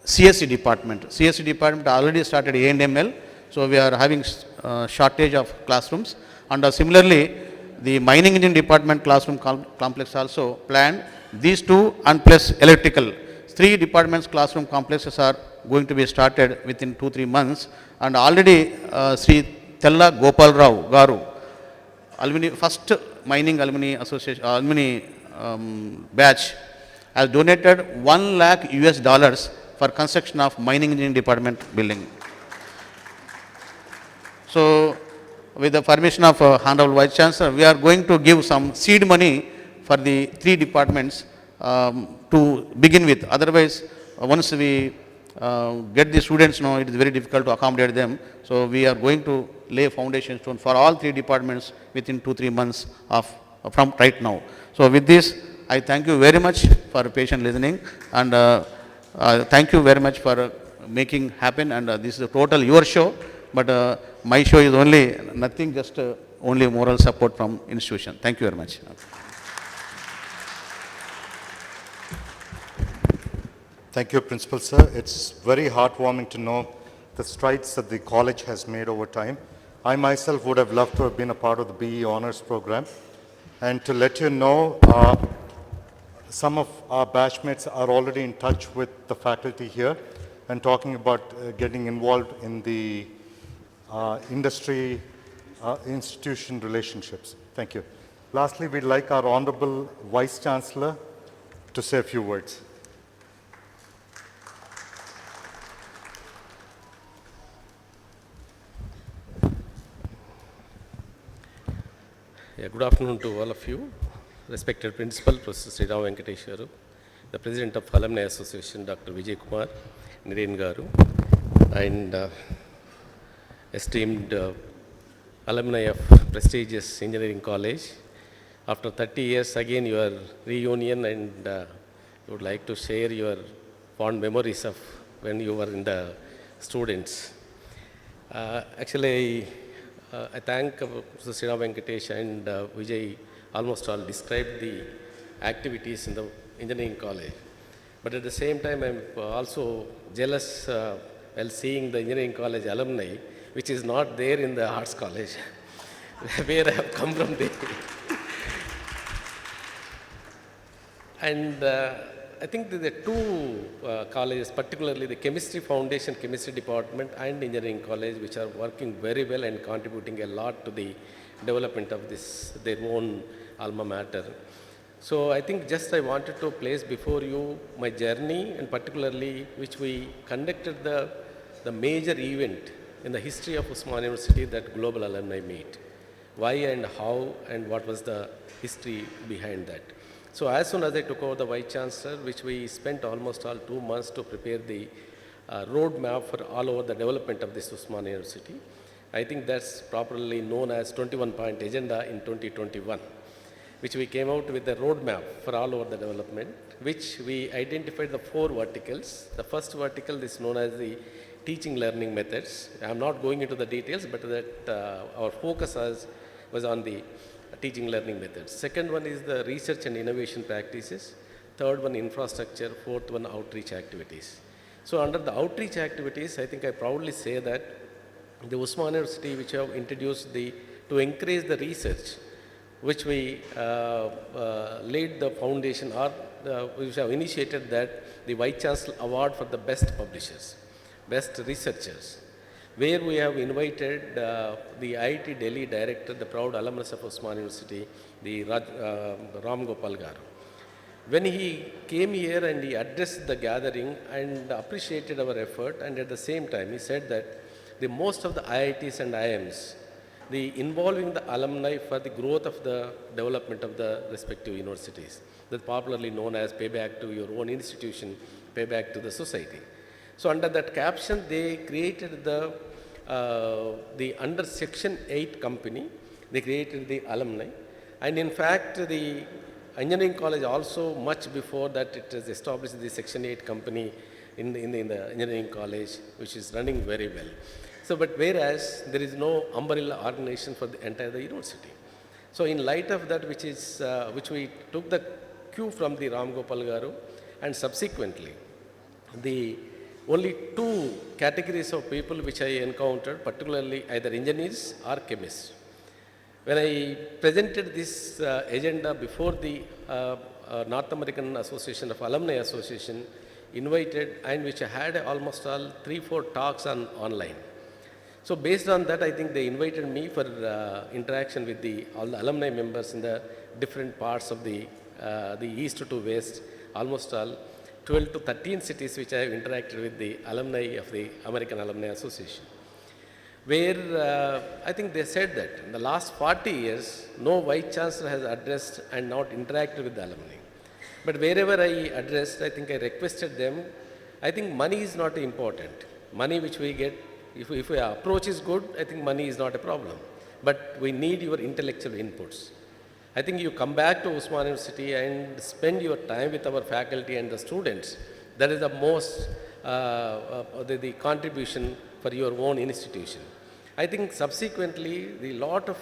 CSE department. CSE department already started A&ML, so we are having shortage of classrooms. And similarly, the mining engineering department classroom complex also planned. These two and plus electrical, 3 departments classroom complexes are going to be started within 2-3 months. And already Sri Tella Gopal Rao Garu, alumni, first mining alumni association, alumni batch, has donated $1 lakh for construction of mining engineering department building. So with the permission of Honorable Vice Chancellor, we are going to give some seed money for the 3 departments to begin with. Otherwise, once we get the students, now it is very difficult to accommodate them. So we are going to lay foundation stone for all 3 departments within 2-3 months from right now. So with this, I thank you very much for patient listening, and thank you very much for making happen. And this is a total your show, but my show is only nothing, just only moral support from institution. Thank you very much. Thank you, Principal Sir. It's very heartwarming to know the strides that the college has made over time. I myself would have loved to have been a part of the BE Honours program. And to let you know, some of our batchmates are already in touch with the faculty here and talking about getting involved in the industry institution relationships. Thank you. Lastly, we'd like our Honorable Vice Chancellor to say a few words. Yeah, good afternoon to all of you. Respected Principal, Professor Sri Ram Venkateswaru, the President of Alumni Association, Dr. Vijay Kumar Niren Garu, and esteemed alumni of prestigious engineering college. After 30 years, again your reunion, and would like to share your fond memories of when you were in the students. Actually, I thank Professor Sri Ram Venkatesh and Vijay almost all described the activities in the engineering college. But at the same time, I'm also jealous while seeing the engineering college alumni, which is not there in the arts college, where I have come from there. And I think the 2 colleges, particularly the Chemistry Foundation, Chemistry Department and Engineering College, which are working very well and contributing a lot to the development of this, their own alma mater. So I think just I wanted to place before you my journey, and particularly which we conducted the major event in the history of Osmania University, that Global Alumni Meet. Why and how and what was the history behind that. So as soon as I took over the Vice Chancellor, which we spent almost all 2 months to prepare the roadmap for all over the development of this Osmania University. I think that's properly known as 21-point agenda in 2021, which we came out with a roadmap for all over the development, which we identified the 4 verticals. The first vertical is known as the teaching learning methods. I'm not going into the details, but that our focus was on the teaching learning methods. Second one is the research and innovation practices. Third one, infrastructure. Fourth one, outreach activities. So under the outreach activities, I think I proudly say that the Osmania University, which have introduced to encourage the research, which we laid the foundation, or which have initiated that the Vice Chancellor Award for the best publishers, best researchers. where we have invited the IIT Delhi director, the proud alumnus of Osmania University, the Ram Gopal Garu. When he came here and he addressed the gathering and appreciated our effort, and at the same time he said that the most of the IITs and IIMs, the involving the alumni for the growth of the development of the respective universities, that's popularly known as payback to your own institution, payback to the society. So under that caption, they created the under Section 8 company, they created the alumni. And in fact, the engineering college also much before that it has established the Section 8 company in the engineering college, which is running very well. So, but whereas there is no umbrella organization for the entire university. So in light of that, which we took the cue from the Ram Gopal Garu, and subsequently the only two categories of people which I encountered, particularly either engineers or chemists. When I presented this agenda before the North American Association of Alumni Association, invited, and which I had almost all 3-4 talks online. So based on that, I think they invited me for interaction with all the alumni members in the different parts of the east to west, almost all 12 to 13 cities which I have interacted with the alumni of the American Alumni Association, where I think they said that in the last 40 years, no Vice Chancellor has addressed and not interacted with the alumni. But wherever I addressed, I think I requested them, I think money is not important. Money which we get, if our approach is good, I think money is not a problem. But we need your intellectual inputs. I think you come back to Osmania University and spend your time with our faculty and the students. That is the most, the contribution for your own institution. I think subsequently, the lot of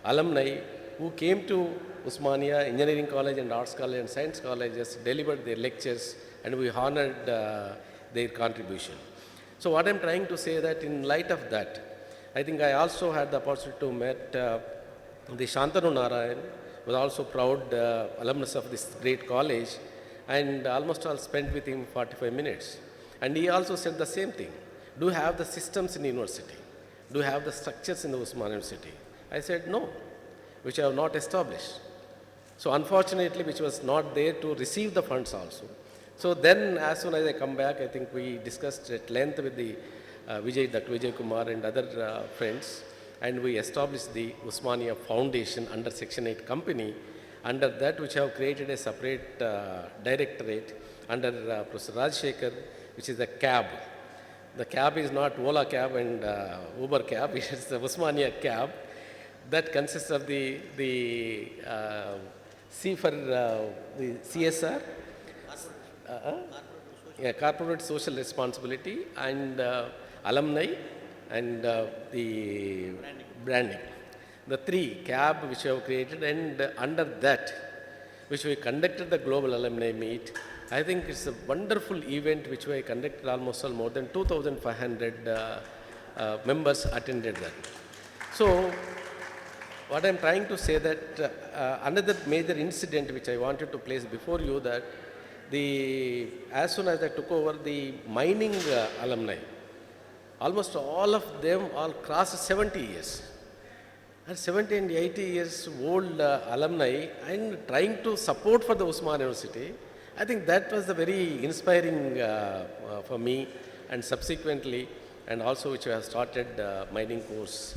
alumni who came to Osmania Engineering College and Arts College and Science Colleges delivered their lectures, and we honored their contribution. So what I'm trying to say that in light of that, I think I also had the opportunity to meet the Shantanu Narayan, was also proud alumnus of this great college, and almost all spent with him 45 minutes. And he also said the same thing. Do you have the systems in the university? Do you have the structures in the Osmania University? I said no, which I have not established. So unfortunately, which was not there to receive the funds also. So then as soon as I come back, I think we discussed at length with the Dr. Vijay Kumar and other friends, and we established the Osmania Foundation under Section 8 company. Under that, which have created a separate directorate under Professor Rajshekhar, which is the CAB. The CAB is not Ola Cab and Uber Cab, it is the Osmania CAB. That consists of the C for the CSR, corporate social responsibility, and alumni, and the branding. The three CAB which we have created, and under that, which we conducted the Global Alumni Meet. I think it's a wonderful event which we conducted, almost more than 2,500 members attended that. So what I'm trying to say that another major incident which I wanted to place before you, that as soon as I took over the mining alumni, almost all of them all crossed 70 years. And 70 and 80 years old alumni, and trying to support for the Osmania University, I think that was the very inspiring for me, and subsequently, and also which I have started mining course.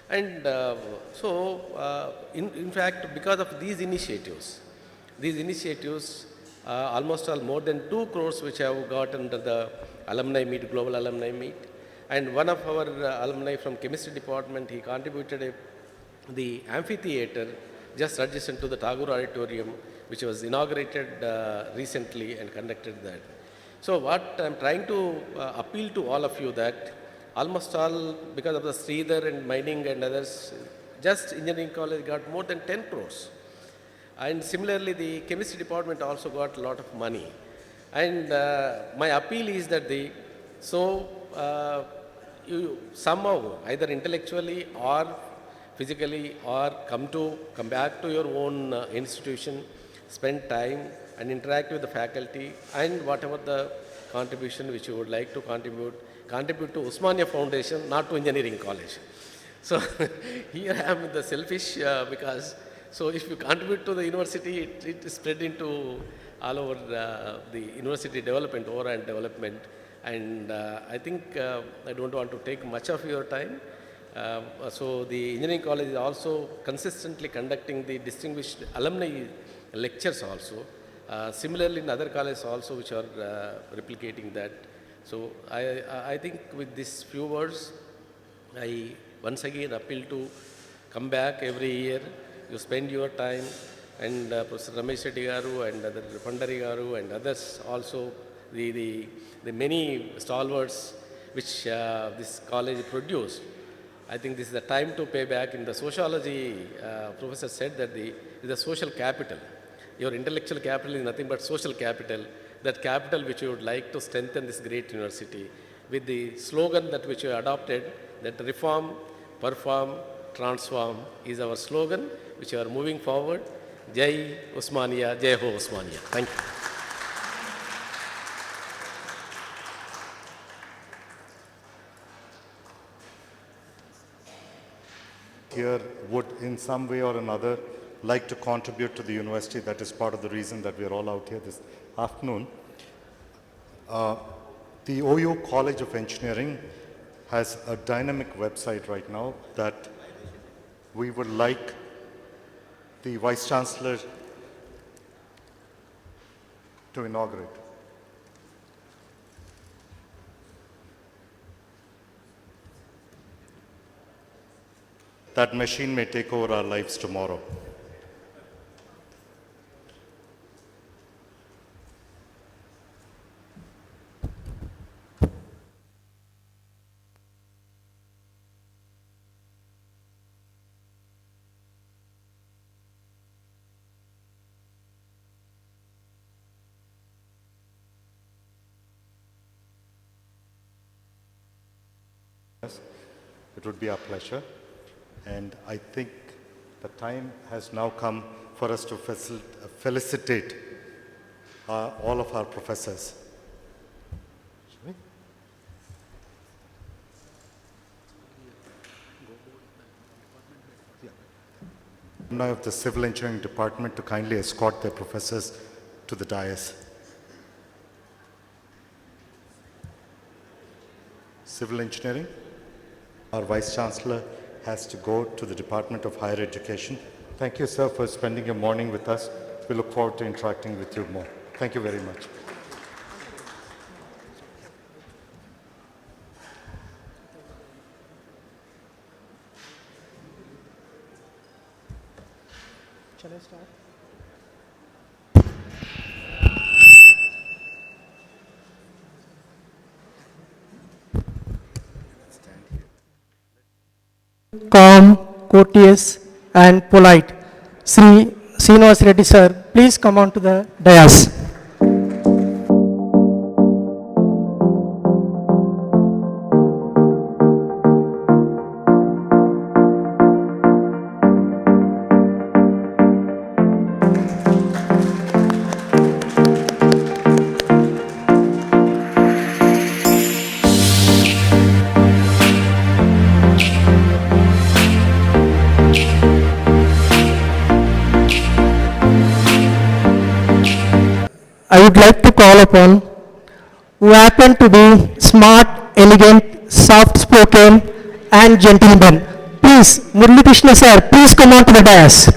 And in fact, because of these initiatives, almost all more than 2 crores which I have got under the alumni meet, global alumni meet. And one of our alumni from chemistry department, he contributed the amphitheater just adjacent to the Tagore Auditorium, which was inaugurated recently and conducted that. So what I'm trying to appeal to all of you, that almost all, because of the Sridhar and mining and others, just engineering college got more than 10 crores. And similarly, the chemistry department also got a lot of money. And my appeal is that you somehow, either intellectually or physically, or come back to your own institution, spend time and interact with the faculty, and whatever the contribution which you would like to contribute, contribute to Usmania Foundation, not to engineering college. So here I am the selfish because, so if you contribute to the university, it is spread into all over the university development, overall development. And I think I don't want to take much of your time. So the engineering college is also consistently conducting the distinguished alumni lectures also. Similarly in other colleges also which are replicating that. So I think with these few words, I once again appeal to come back every year. You spend your time, and Professor Ramesh Reddy Garu and other Pandari Garu and others also, the many stalwarts which this college produced. I think this is the time to pay back. In the sociology, professor said that the social capital. Your intellectual capital is nothing but social capital. That capital which you would like to strengthen this great university with the slogan that which you adopted, that reform, perform, transform is our slogan which we are moving forward. Jai Usmania, Jai Ho Usmania. Thank you. Here would in some way or another like to contribute to the university. That is part of the reason that we are all out here this afternoon. The OU College of Engineering has a dynamic website right now that we would like the Vice Chancellor to inaugurate. That machine may take over our lives tomorrow. Yes, it would be our pleasure. And I think the time has now come for us to felicitate all of our professors. Shall we? Now of the Civil Engineering Department to kindly escort their professors to the dais. Civil Engineering, our Vice Chancellor has to go to the Department of Higher Education. Thank you, sir, for spending your morning with us. We look forward to interacting with you more. Thank you very much. Shall I start? Calm, courteous and polite. Sri Srinivas Reddy sir, please come on to the dais. I would like to call upon who happen to be smart, elegant, soft-spoken and gentleman. Please, Murali Krishna sir, please come on to the dais.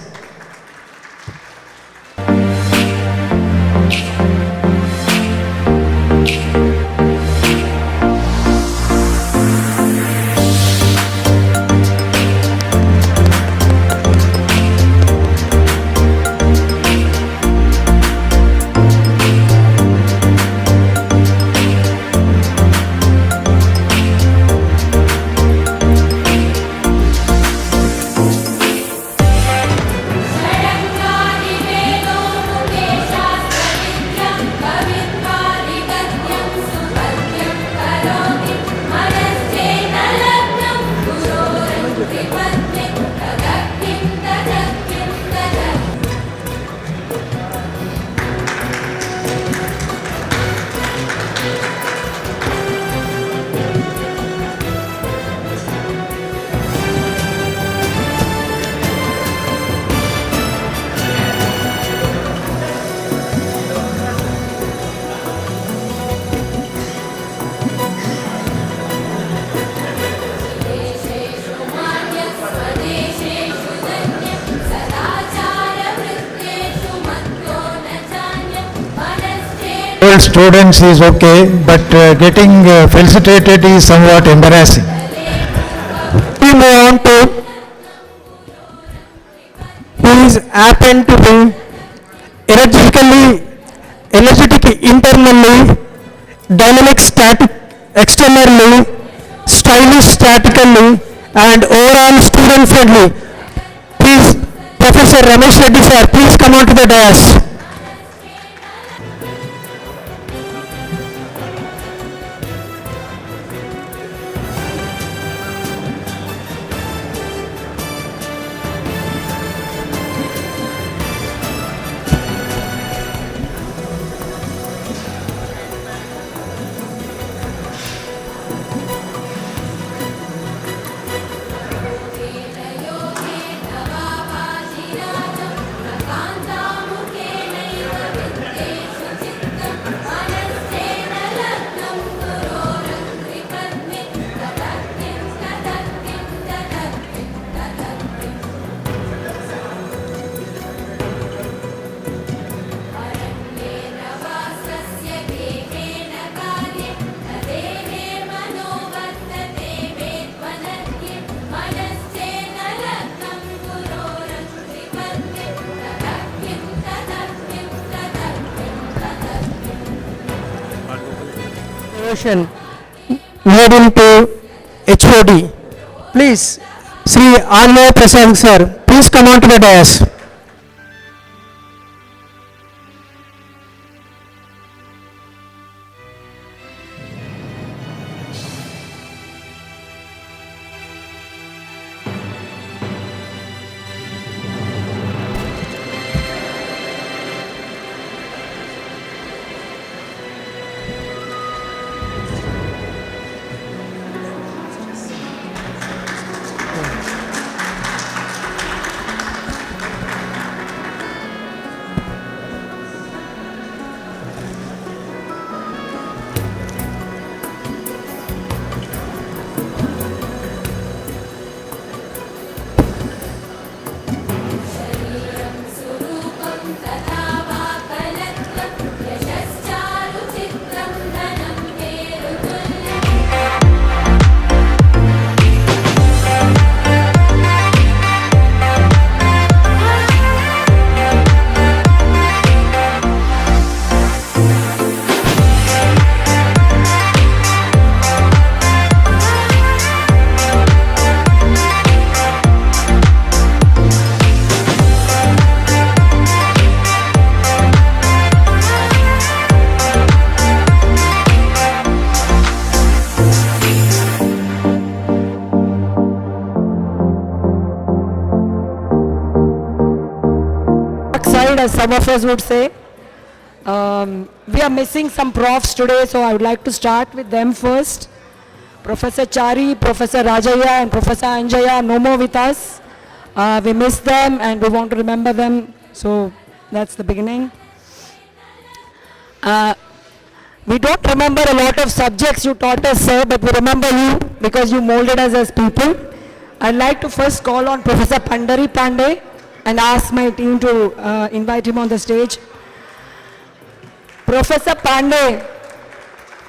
old students is okay, but getting felicitated is somewhat embarrassing. We move on to who is happened to be energetic internally, dynamic static externally, stylish statically, and overall student friendly. Please, Professor Ramesh Reddy sir, please come on to the dais. Made into HOD. Please, Sri Anmay Prasad sir, please come on to the dais. As some of us would say. We are missing some profs today, so I would like to start with them first. Professor Chari, Professor Rajaya and Professor Anjaya are no more with us. We miss them and we want to remember them, so that's the beginning. We don't remember a lot of subjects you taught us, sir, but we remember you because you molded us as people. I'd like to first call on Professor Pandari Pandey and ask my team to invite him on the stage. Professor Pandey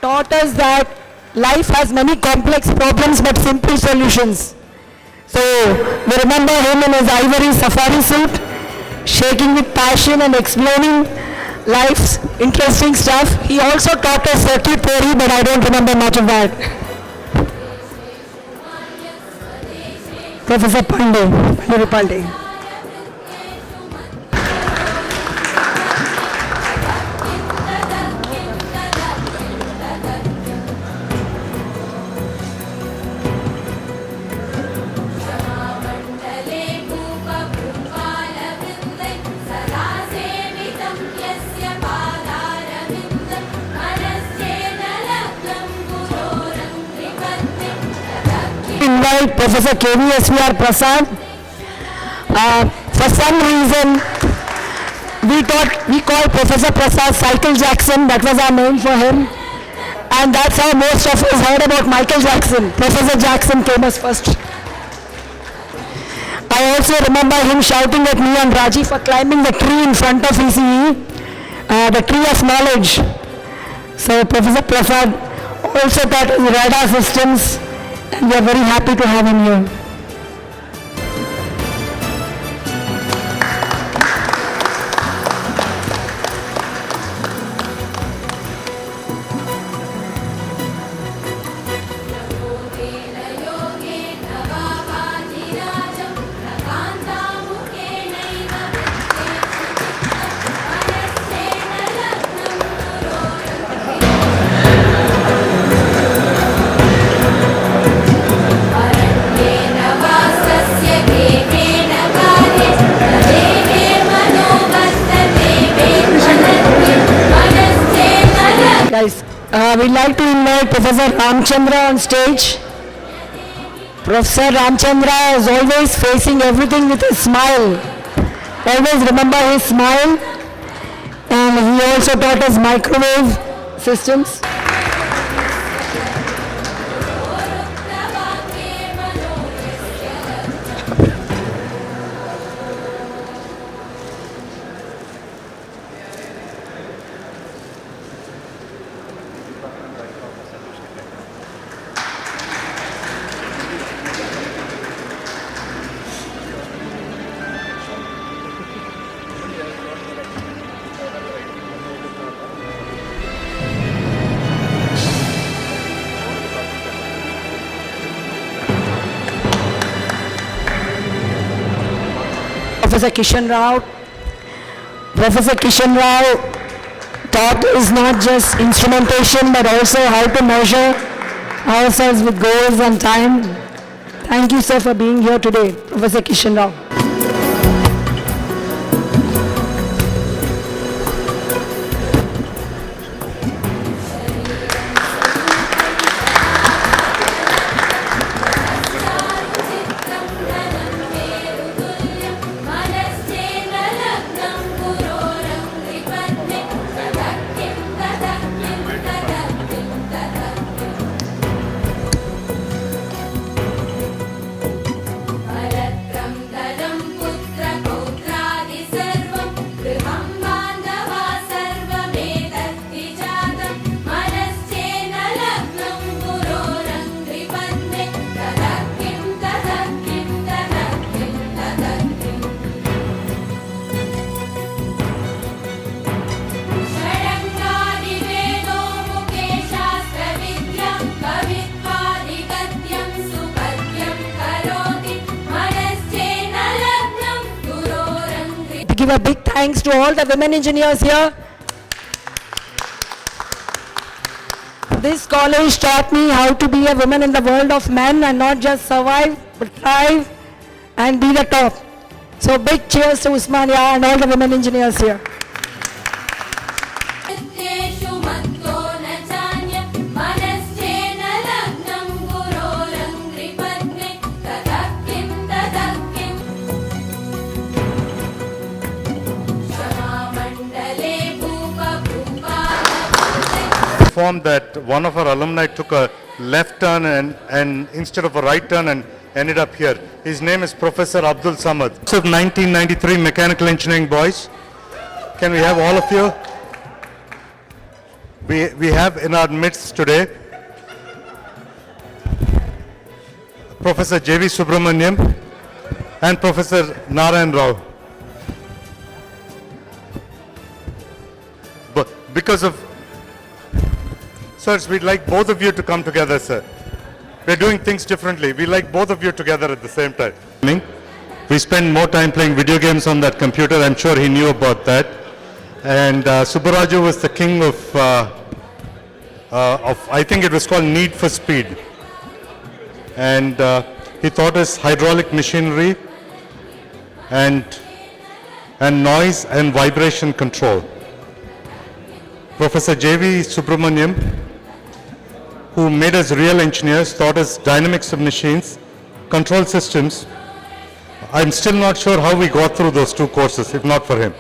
taught us that life has many complex problems but simple solutions. So we remember him in his ivory safari suit, shaking with passion and explaining life's interesting stuff. He also taught us circuit theory, but I don't remember much of that. Professor Pandey, Pandey Pandey. Invite Professor KVSVR Prasad. For some reason, we called Professor Prasad Cycle Jackson. That was our name for him. And that's how most of us heard about Michael Jackson. Professor Jackson came us first. I also remember him shouting at me and Raji for climbing the tree in front of ECE, the tree of knowledge. So Professor Prasad also taught us radar systems, and we are very happy to have him here. Guys, we'd like to invite Professor Ramchandra on stage. Professor Ramchandra is always facing everything with a smile. Always remember his smile. And he also taught us microwave systems. Professor Kishan Rao. Professor Kishan Rao taught is not just instrumentation but also how to measure ourselves with goals and time. Thank you, sir, for being here today, Professor Kishan Rao. Give a big thanks to all the women engineers here. This college taught me how to be a woman in the world of men and not just survive, but thrive and be the top. So big cheers to Usmania and all the women engineers here. Informed that one of our alumni took a left turn and instead of a right turn and ended up here. His name is Professor Abdul Samad. So 1993 mechanical engineering boys. Can we have all of you? We have in our midst today Professor J.V. Subramaniam and Professor Narayan Rao. But because of sirs, we'd like both of you to come together, sir. We're doing things differently. We like both of you together at the same time. We spend more time playing video games on that computer. I'm sure he knew about that. And Subbaraju was the king of I think it was called Need for Speed. And he taught us hydraulic machinery and noise and vibration control. Professor J.V. Subramaniam, who made us real engineers, taught us dynamics of machines, control systems. I'm still not sure how we got through those two courses, if not for him.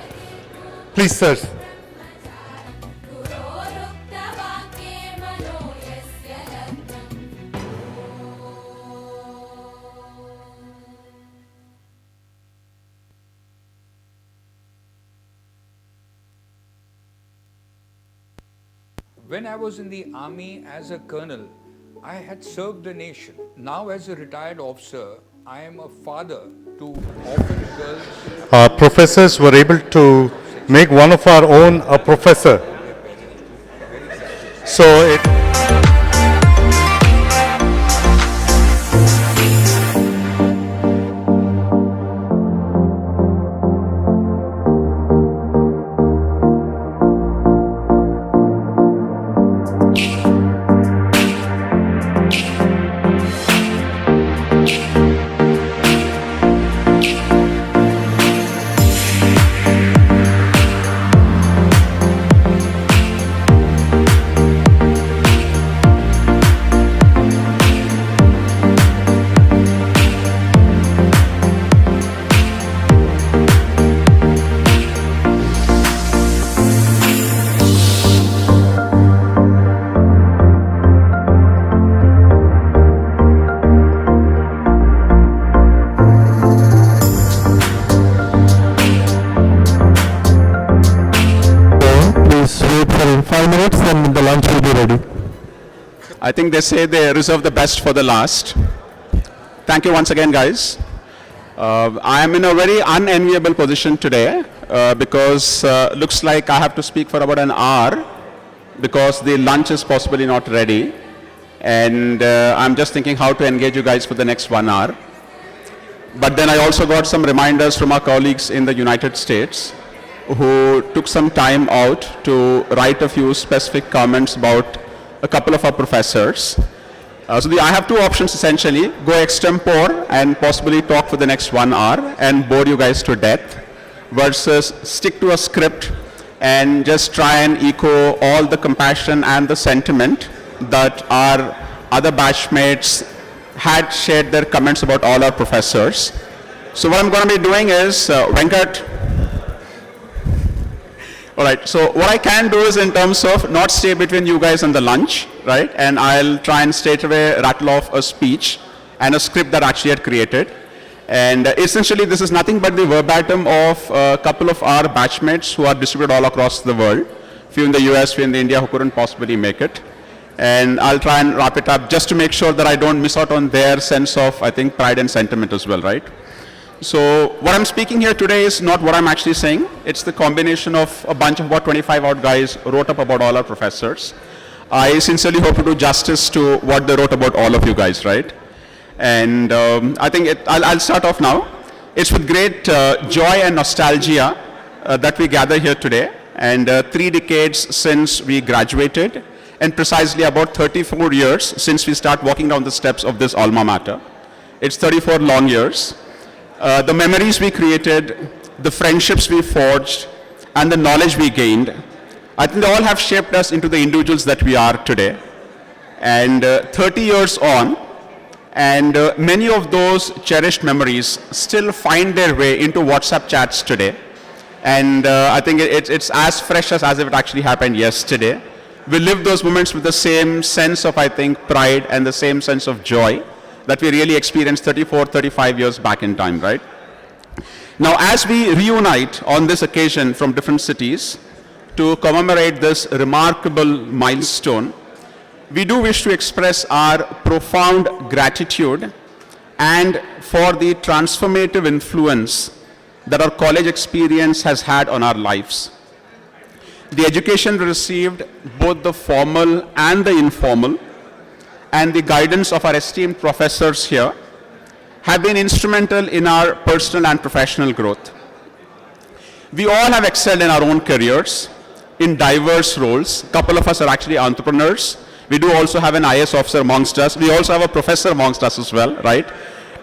Please, sirs. When I was in the army as a colonel, I had served the nation. Now as a retired officer, I am a father to orphan girls. Our professors were able to make one of our own a professor. So it... I think they say they reserve the best for the last. Thank you once again, guys. I am in a very unenviable position today because looks like I have to speak for about an hour because the lunch is possibly not ready. And I'm just thinking how to engage you guys for the next 1 hour. But then I also got some reminders from our colleagues in the United States who took some time out to write a few specific comments about a couple of our professors. I have two options essentially: go extempore and possibly talk for the next 1 hour and bore you guys to death, versus stick to a script and just try and echo all the compassion and the sentiment that our other batchmates had shared their comments about all our professors. So what I'm going to be doing is, Venkat, all right, so what I can do is in terms of not stay between you guys and the lunch, right? And I'll try and straight away rattle off a speech and a script that I actually had created. And essentially this is nothing but the verbatim of a couple of our batchmates who are distributed all across the world. Few in the US, few in India who couldn't possibly make it. And I'll try and wrap it up just to make sure that I don't miss out on their sense of, I think, pride and sentiment as well, right? So what I'm speaking here today is not what I'm actually saying. It's the combination of a bunch of about 25 odd guys wrote up about all our professors. I sincerely hope to do justice to what they wrote about all of you guys, right? And I think I'll start off now. It's with great joy and nostalgia that we gather here today. And 3 decades since we graduated, and precisely about 34 years since we start walking down the steps of this alma mater. It's 34 long years. The memories we created, the friendships we forged, and the knowledge we gained, I think they all have shaped us into the individuals that we are today. And 30 years on, and many of those cherished memories still find their way into WhatsApp chats today. And I think it's as fresh as if it actually happened yesterday. We live those moments with the same sense of, I think, pride and the same sense of joy that we really experienced 34, 35 years back in time, right? Now, as we reunite on this occasion from different cities to commemorate this remarkable milestone, we do wish to express our profound gratitude and for the transformative influence that our college experience has had on our lives. The education we received, both the formal and the informal, and the guidance of our esteemed professors here, have been instrumental in our personal and professional growth. We all have excelled in our own careers, in diverse roles. A couple of us are actually entrepreneurs. We do also have an IAS officer amongst us. We also have a professor amongst us as well, right?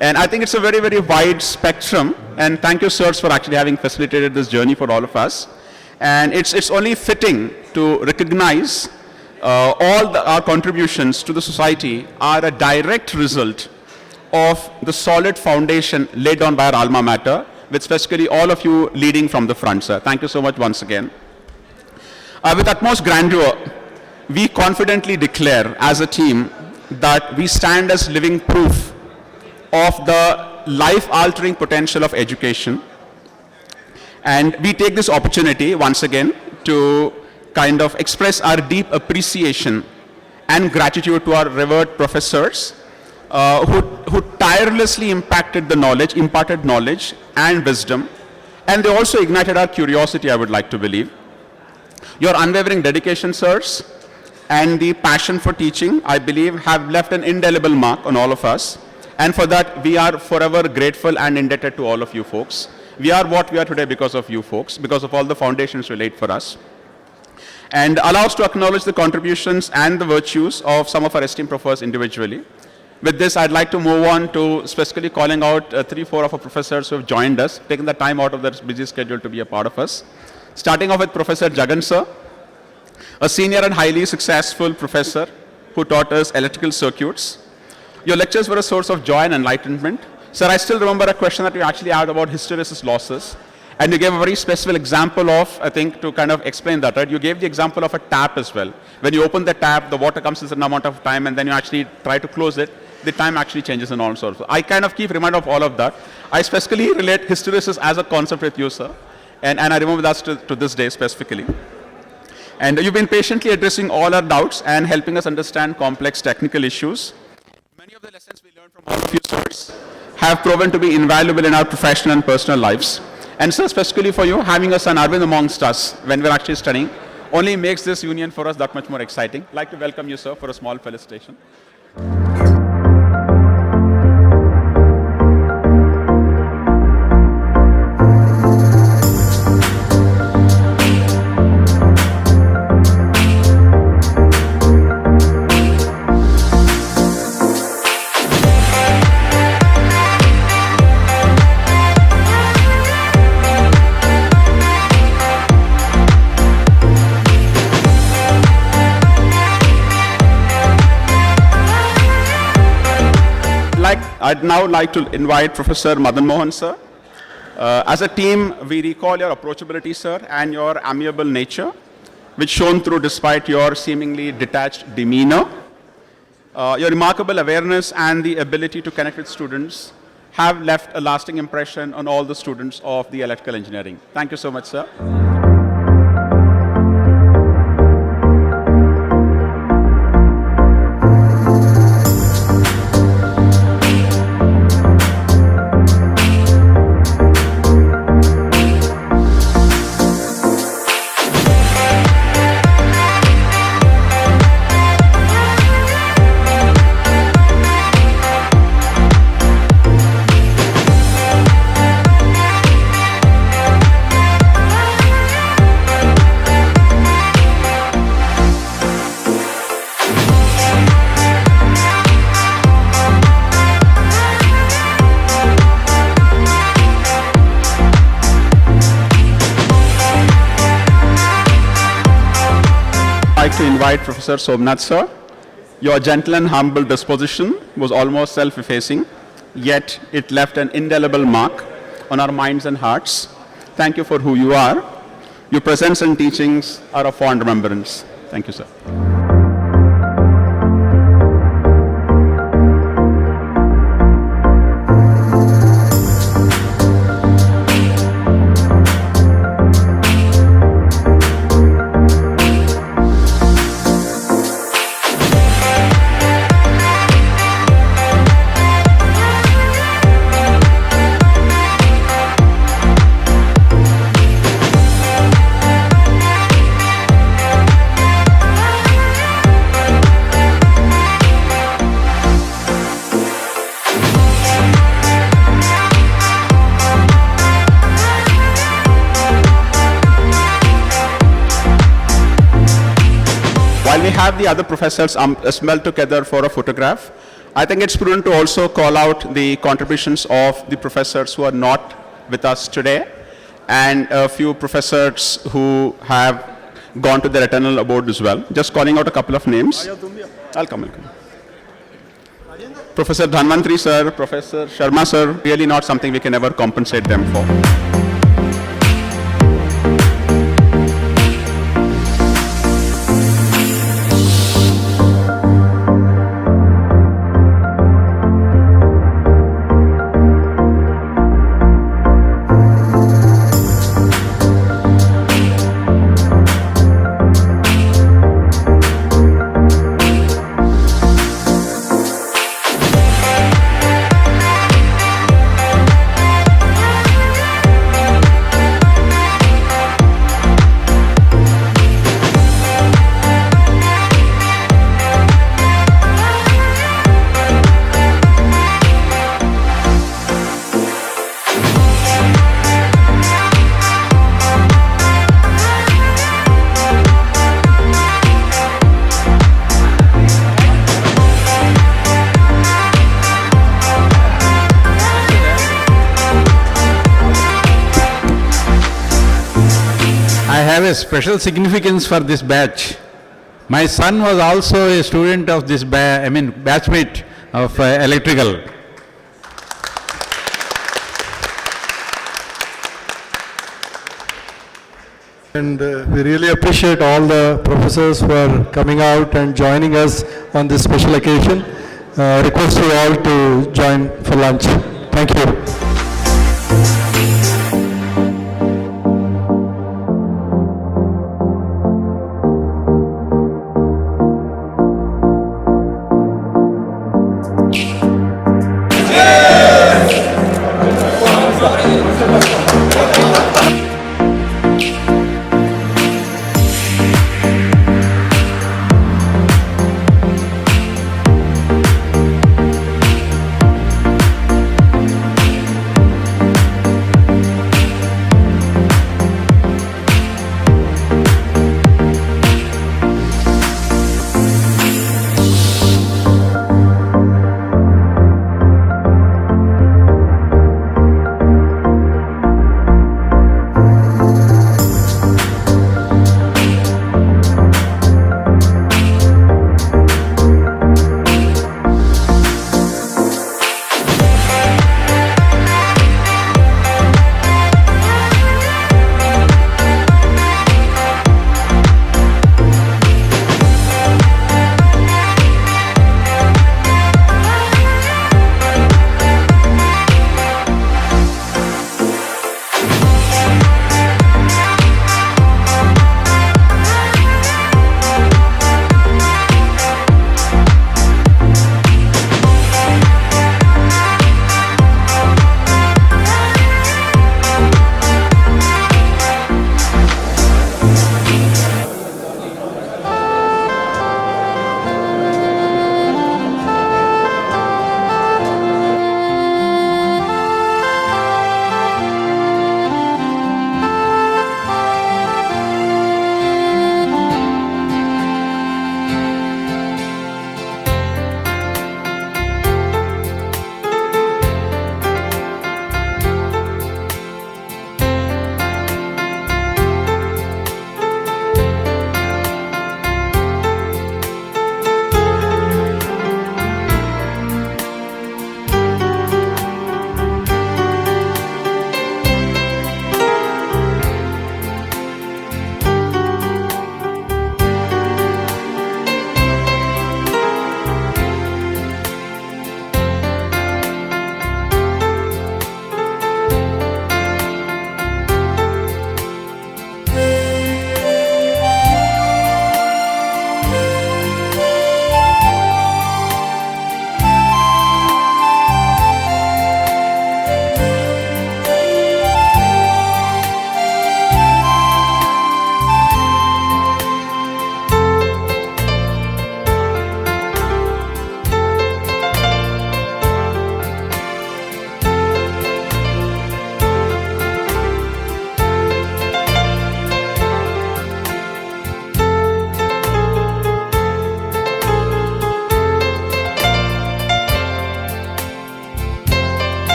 And I think it's a very, very wide spectrum. And thank you, sirs, for actually having facilitated this journey for all of us. And it's only fitting to recognize our contributions to the society are a direct result of the solid foundation laid down by our alma mater, with specifically all of you leading from the front, sir. Thank you so much once again. With utmost grandeur, we confidently declare as a team that we stand as living proof of the life-altering potential of education. And we take this opportunity once again to kind of express our deep appreciation and gratitude to our revered professors who tirelessly imparted knowledge and wisdom, and they also ignited our curiosity, I would like to believe. Your unwavering dedication, sirs, and the passion for teaching, I believe, have left an indelible mark on all of us, and for that we are forever grateful and indebted to all of you folks. We are what we are today because of you folks, because of all the foundations you laid for us. And allow us to acknowledge the contributions and the virtues of some of our esteemed professors individually. With this, I'd like to move on to specifically calling out 3-4 of our professors who have joined us, taking the time out of their busy schedule to be a part of us. Starting off with Professor Jagan sir, a senior and highly successful professor who taught us electrical circuits. Your lectures were a source of joy and enlightenment. Sir, I still remember a question that you actually had about hysteresis losses. And you gave a very specific example of, I think, to kind of explain that, right? You gave the example of a tap as well. When you open the tap, the water comes in a certain amount of time, and then you actually try to close it, the time actually changes and all sorts. So I kind of keep reminder of all of that. I specifically relate hysteresis as a concept with you, sir. And I remember that to this day specifically. And you've been patiently addressing all our doubts and helping us understand complex technical issues. Many of the lessons we learned from all of you, sirs, have proven to be invaluable in our professional and personal lives. And sir, specifically for you, having a son Arvind amongst us when we're actually studying only makes this union for us that much more exciting. I'd like to welcome you, sir, for a small felicitation. I'd now like to invite Professor Madan Mohan, sir. As a team, we recall your approachability, sir, and your amiable nature, which shone through despite your seemingly detached demeanor. Your remarkable awareness and the ability to connect with students have left a lasting impression on all the students of the electrical engineering. Thank you so much, sir. To invite Professor Somnath, sir. Your gentle and humble disposition was almost self-effacing, yet it left an indelible mark on our minds and hearts. Thank you for who you are. Your presence and teachings are a fond remembrance. Thank you, sir. While we have the other professors assembled together for a photograph, I think it's prudent to also call out the contributions of the professors who are not with us today, and a few professors who have gone to their eternal abode as well. Just calling out a couple of names. I'll come. Professor Dhanvantri sir, Professor Sharma sir, really not something we can ever compensate them for. have a special significance for this batch. My son was also a student of this batchmate of electrical. And we really appreciate all the professors for coming out and joining us on this special occasion. Request you all to join for lunch. Thank you.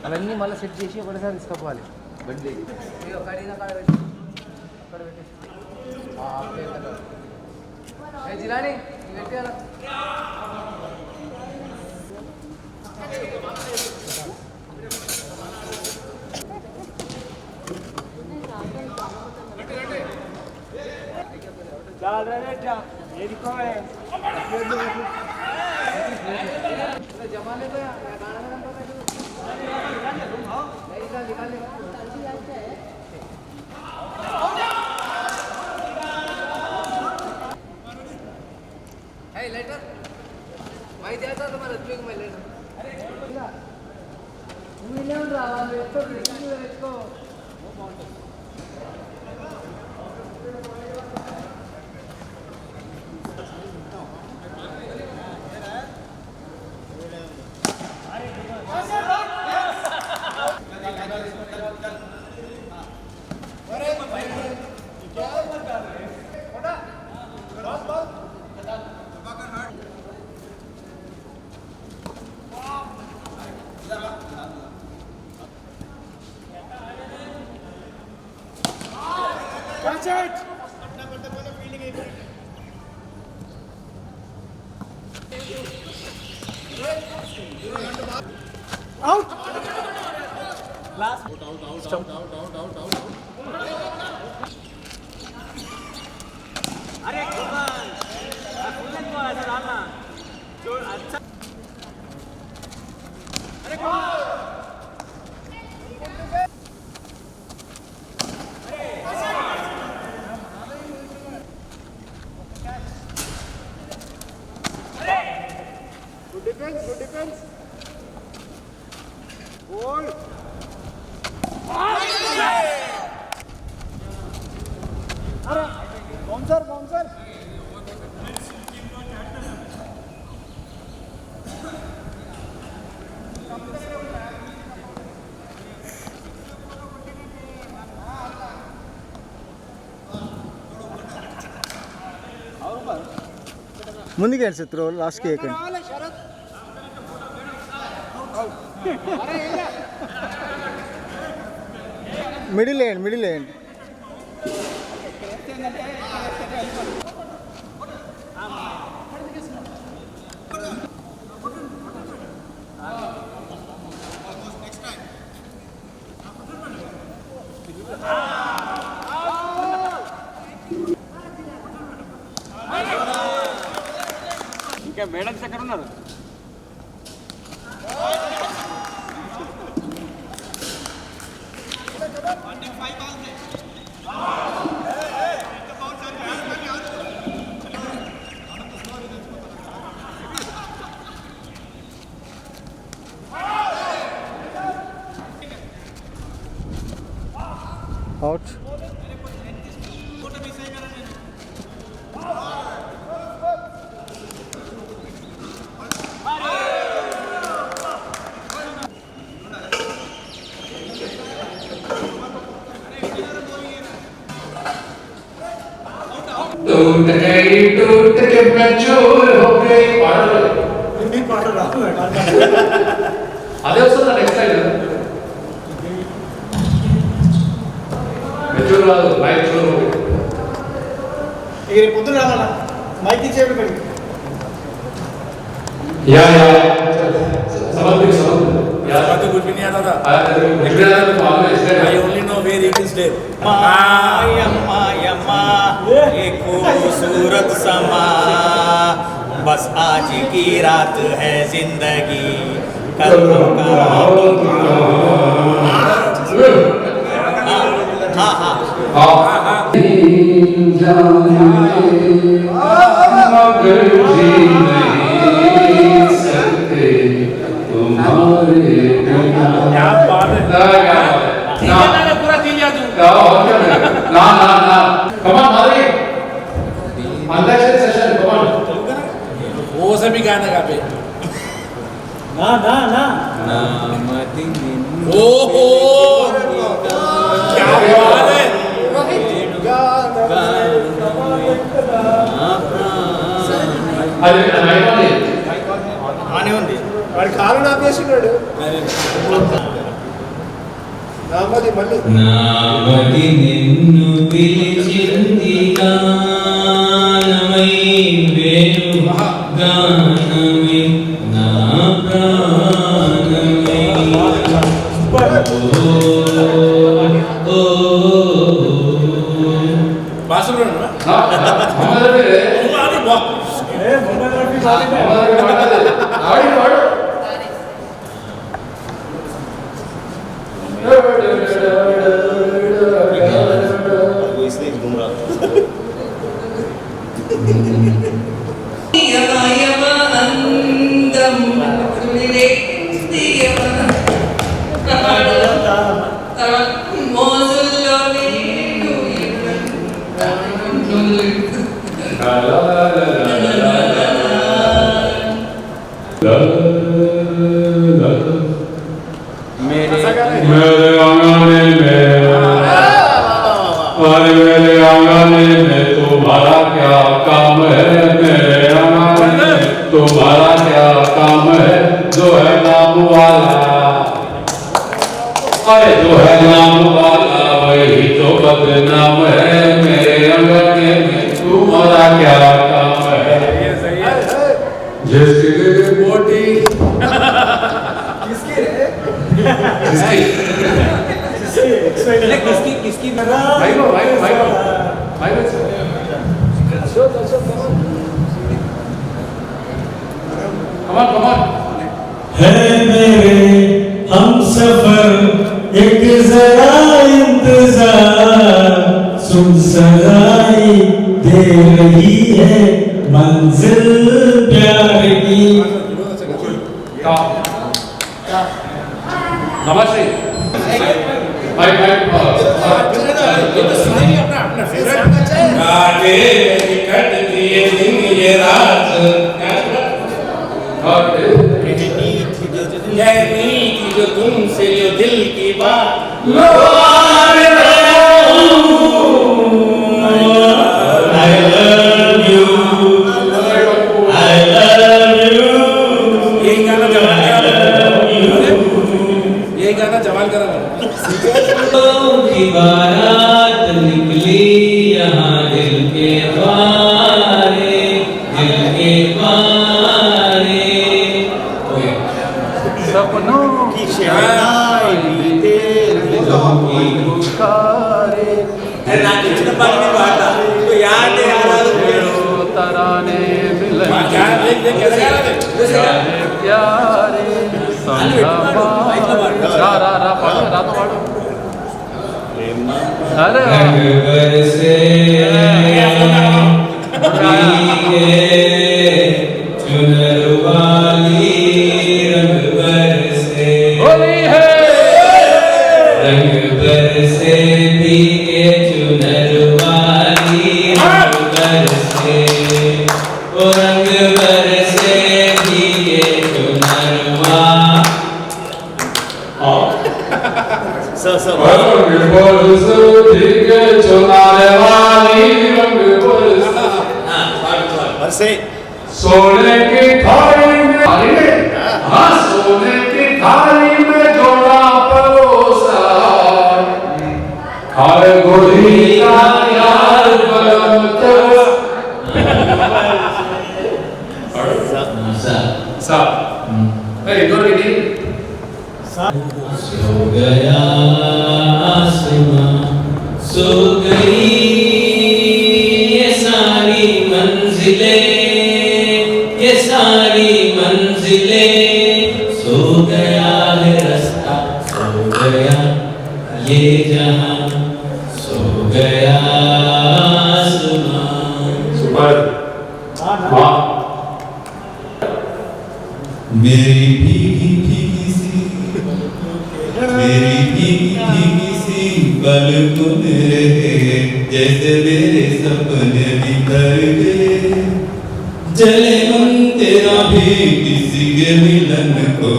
అవన్నీ మళ్ళీ set చేసి ఒకటిసారి తీసుకోవాలి బండి జిలాని పెట్టాలా चल रहे जा ये दिखो है जमा ले तो गाना गाना तो निकाल ले हे लेटर भाई द्यायचा तुम्हाला तुम्ही मला लेटर तुम्ही लिहून राहा वेटतो वेटतो अरे ముందుకు వెళ్ళి త్రో లాస్ట్కి వేయకండి. మిడిల్ వేయండి, మిడిల్ వేయండి. ఇంకా మేడమ్స్ ఎక్కడ ఉన్నారు? Out. टूट के मैं चोर हो गई అదే వస్తుందా నెక్స్ట్ టైం మెచ్యూర్ రాదు లైఫ్ చోర్ రేపు పొద్దున రావాలా మైక్ ఇచ్చేవి పెట్టి या समझ या तो कुछ भी नहीं आता था I only know where it is there. यम्मा यम्मा एक खूबसूरत समा बस आज की रात है जिंदगी कल वो सभी गाना गा पे ना ना ना ओहो क्या बात है आने ఉంది వాడి కారు నాపేసినాడు నామది మళ్ళీ నామది నిన్ను పిలిచింది గానమై వేణు గానమై నా ప్రాణమై ఓ బాసుబ్రహ్మణ్యం मेरे आंगने में तुम्हारा क्या काम है मेरे आंगने में तुम्हारा क्या काम है जो है नाम वाला अरे जो है नाम वाला वही तो बदनाम है किसकी है मेरे हम सफर एक जरा इंतजार सुन सगाई दे रही है मंजिल प्यार की। नमस्ते काटे कट दिए दिन ये रात कहनी की जो तुमसे जो दिल की बात लो I love you यही गाना जवान करा की बारात निकली यहाँ दिल के द्वारे सपनों की शहनाई बीते दिलों की पुकारे तो याद है तराने मिले प्यारे रंग बरसे चुनर वाली रंग बरसे रंग बरसे भीगे चुनर वाली रंग बरसे ओ रंग बरसे भीगे चुनर रंग बरसे भीगे चुनर वाली रंग बरसे सोने की थाली में हाँ सोने की थाली में जोड़ा परोसा हर गोली का यार बलम सा सो गया आसमां सो गई ये सारी मंजिलें ये सारी मंजिलें सो गया है रास्ता सो गया ये जहां सो गया आसमां सुपर हाँ मेरी भीगी भीगी सी मेरी भीगी भीगी सी पलकों में रहे जैसे मेरे सपने बिखर गए जले मन तेरा भी किसी के मिलन को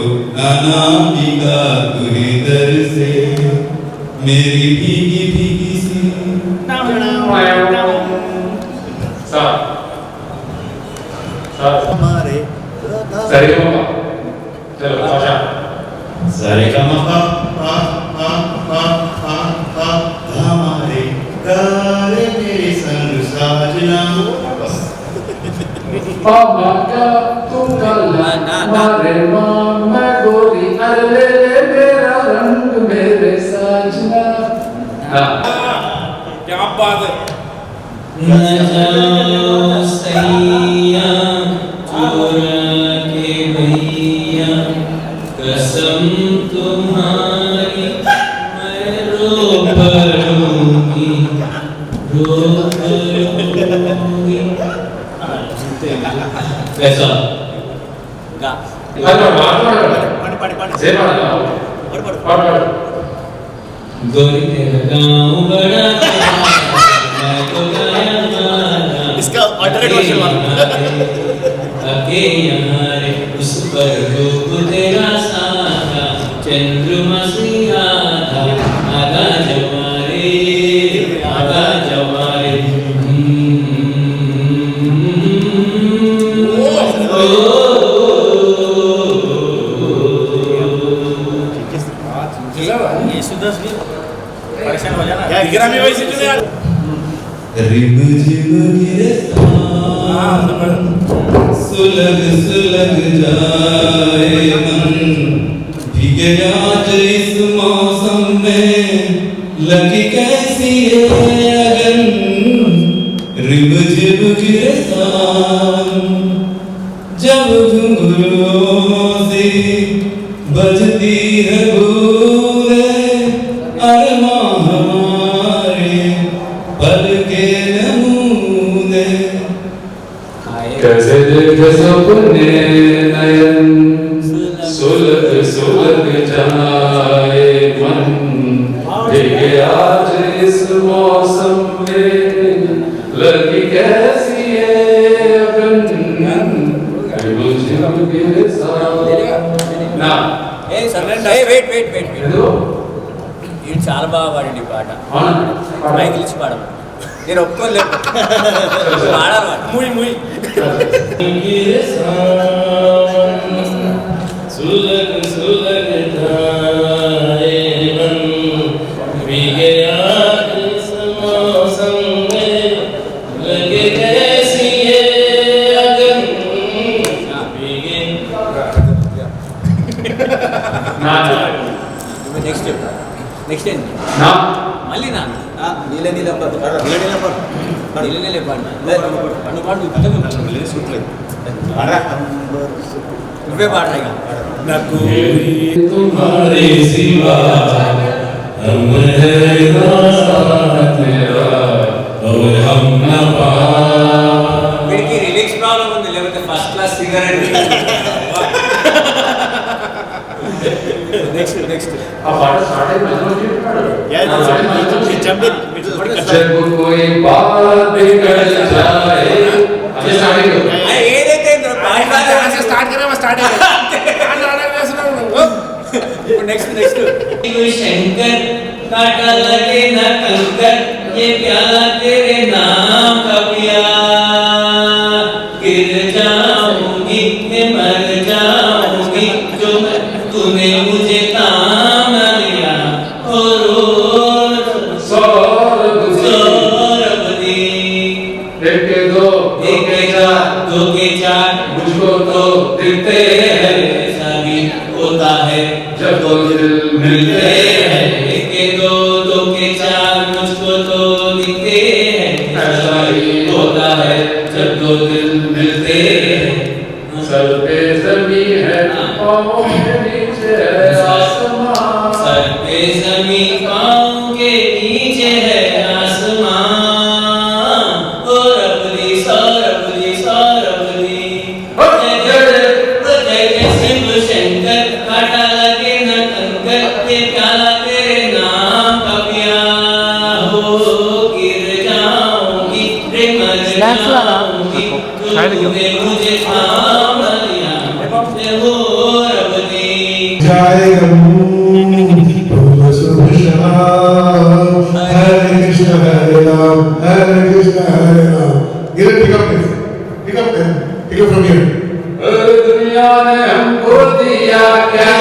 आना बिका पूरी दर से मेरी भीगी भीगी सी हमारे सरे को चलो आशा सारे का मपा पा पा पा पा पा हमारे गाले मेरे संग साजना पापा का तुम गला मारे मैं गोरी अरे मेरा रंग मेरे साजना क्या बात है न जाओ सैया चोरा के भैया कसम तुम्हारी मैं रो पड़ूंगी कैसा गा गोरी तेरा गाँव बड़ा मैं तो गाया गाना इसका अल्टरनेट वर्जन आगे यहाँ रे उस पर रूप तेरा साधा चंद्रमा से आधा आधा जवारे यीशुदास भी परेशान हो जाना दिगरा में वैसे क्यों यार रिम झिम गिरे सुलग सुलग जाए मन भीगे आज इस मौसम में लगी कैसी है अगन रिम झिम गिरे सावन जब घुंघरुओं से बजती है बूंदे अरमां हमारे पल के नमूने कैसे देखे सपने नयन सुलग सुलग जाए मन भीगे आज इस मौसम में लगी कैसी है अगन गिरे నా వెయిట్ ఇది చాలా బాగా పాడండి పాట మైక్ ఇచ్చి పాడము నేను ఒప్పుకోలేదు పాడాలి ముయ్ ముయ్ सुलग सुलग जाए मन भीगे आज इस मौसम में लगे कैसी है अगन भीगे నెక్స్ట్ ఏంటి మళ్ళీ నా నీళ్ళ నీళ్ళ నువ్వే పాడరా तुम्हारे सिवा हम है तेरा और हम न पा వీడికి రిలీక్స్ ప్రాబ్లం ఉంది లేకపోతే ఫస్ట్ క్లాస్ సింగర్ అండి నెక్స్ట్ ఆ పాట స్టార్ట్ जब कोई बात बिगड़ जाए ఏదైతే స్టార్ట్ కరేమో స్టార్ట్ నెక్స్ట్ शंकर काटा लगे न कंकर ये प्याला तेरे नाम का पिया गिर जाऊंगी मैं मर जाऊंगी जो तूने मुझे काम न लिया और सौरभ दी एक के चार मुझको तो दिखते हैं सभी होता है जब दो दिल मिलते हैं एक के दो के चार मुझको तो दिखते हैं ऐसा ही होता है जब दो दिल मिलते हैं सर पे ज़मीन है पाँव के नीचे है आसमां सर पे ज़मीन पाँव के नीचे है आसमां और अपनी सौरभली शिव शंकर काटा लगे न कंकर ये प्याला तेरे नाम का पिया हो गिर जाऊंगी रे मर जाऊंगी तूने मुझे थाम लिया हो रब दी जय Hare Krishna Hare Ram Get it, pick up from here. दुनिया ने हमको दिया क्या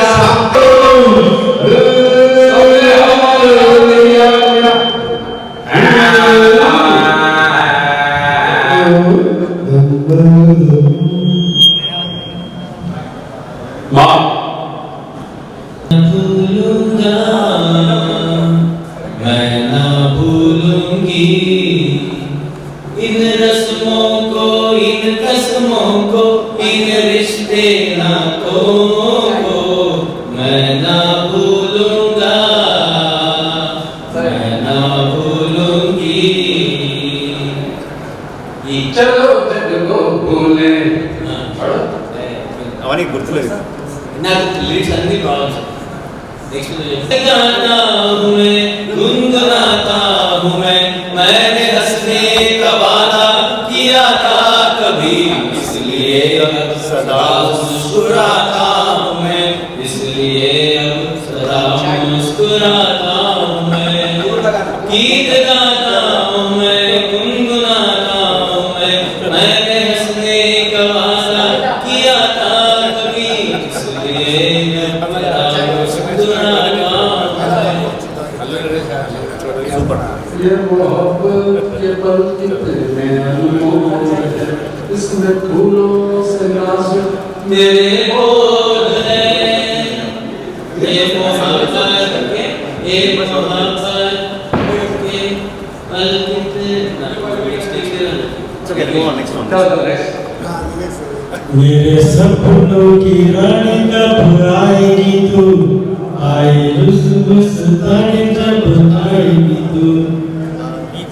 भूलूंगा मैं ना भूलूंगी इन रस्मों को इन कसमों को इन रिश्ते नातों को मैं ना भूलूंगा मैं ना भूलूंगी चलो जग को भूले అవన్నీ గుర్తులేదు నాకు లిరిక్స్ అన్ని ప్రాబ్లమ్స్ नेक्स्ट गाता हूँ मैं गुनगुनाता हूँ मैंने हंसने का वादा किया था कभी इसलिए अब सदा मुस्कुराता हूँ मैं इसलिए अब सदा मुस्कुराता हूँ मैं गीत गाता हूँ मैं गुनगुनाता हूँ मैंने हंसने का वादा किया था कभी इसलिए अब सदा मुस्कुराता हूँ ये मोहब्बत के पल कितने अनमोल इसमें फूलों से नाजुक मेरे बोल है मेरे सपनों की रानी कब आएगी तू, आए उस मस्तानी जब आएगी तू,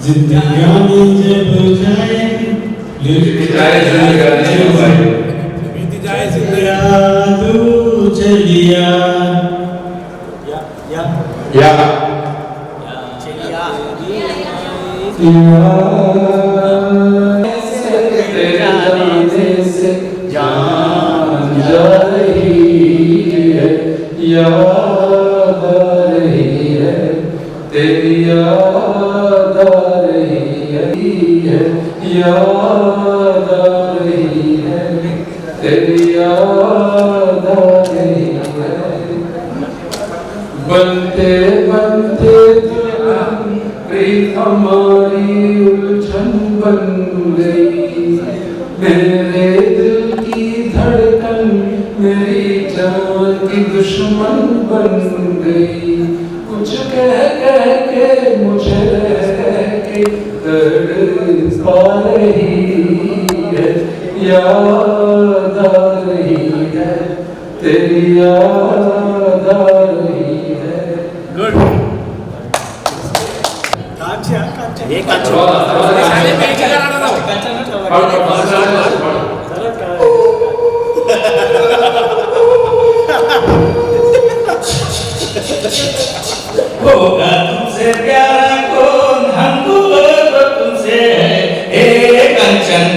जिंदगानी जब जाएगी बीत जाए तू चलिया जान जा रही है, याद आ रही है, तेरी याद आ रही है, याद आ रही है, तेरी याद आ रही है। बनते बनते प्रीत हमारी उलझन बन गई, मेरे दिल की धड़कन मेरी जान की दुश्मन बन गई। कुछ कह कह के मुझे के तड़पा रही है, याद आ रही है, तेरी याद आ रही है। गुड। एक होगा तुमसे प्यारा कौन, हमको तो तुमसे है ए कंचन,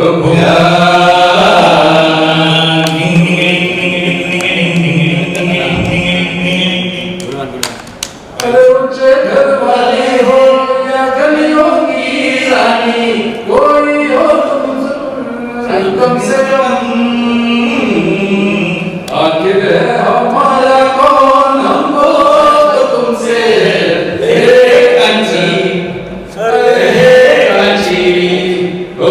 ओ भुला घर वाले हो या गलियों की रानी, कोई हो तुम कम से कम, आखिर हमारा कौन, हमको तो तुमसे कंची ओ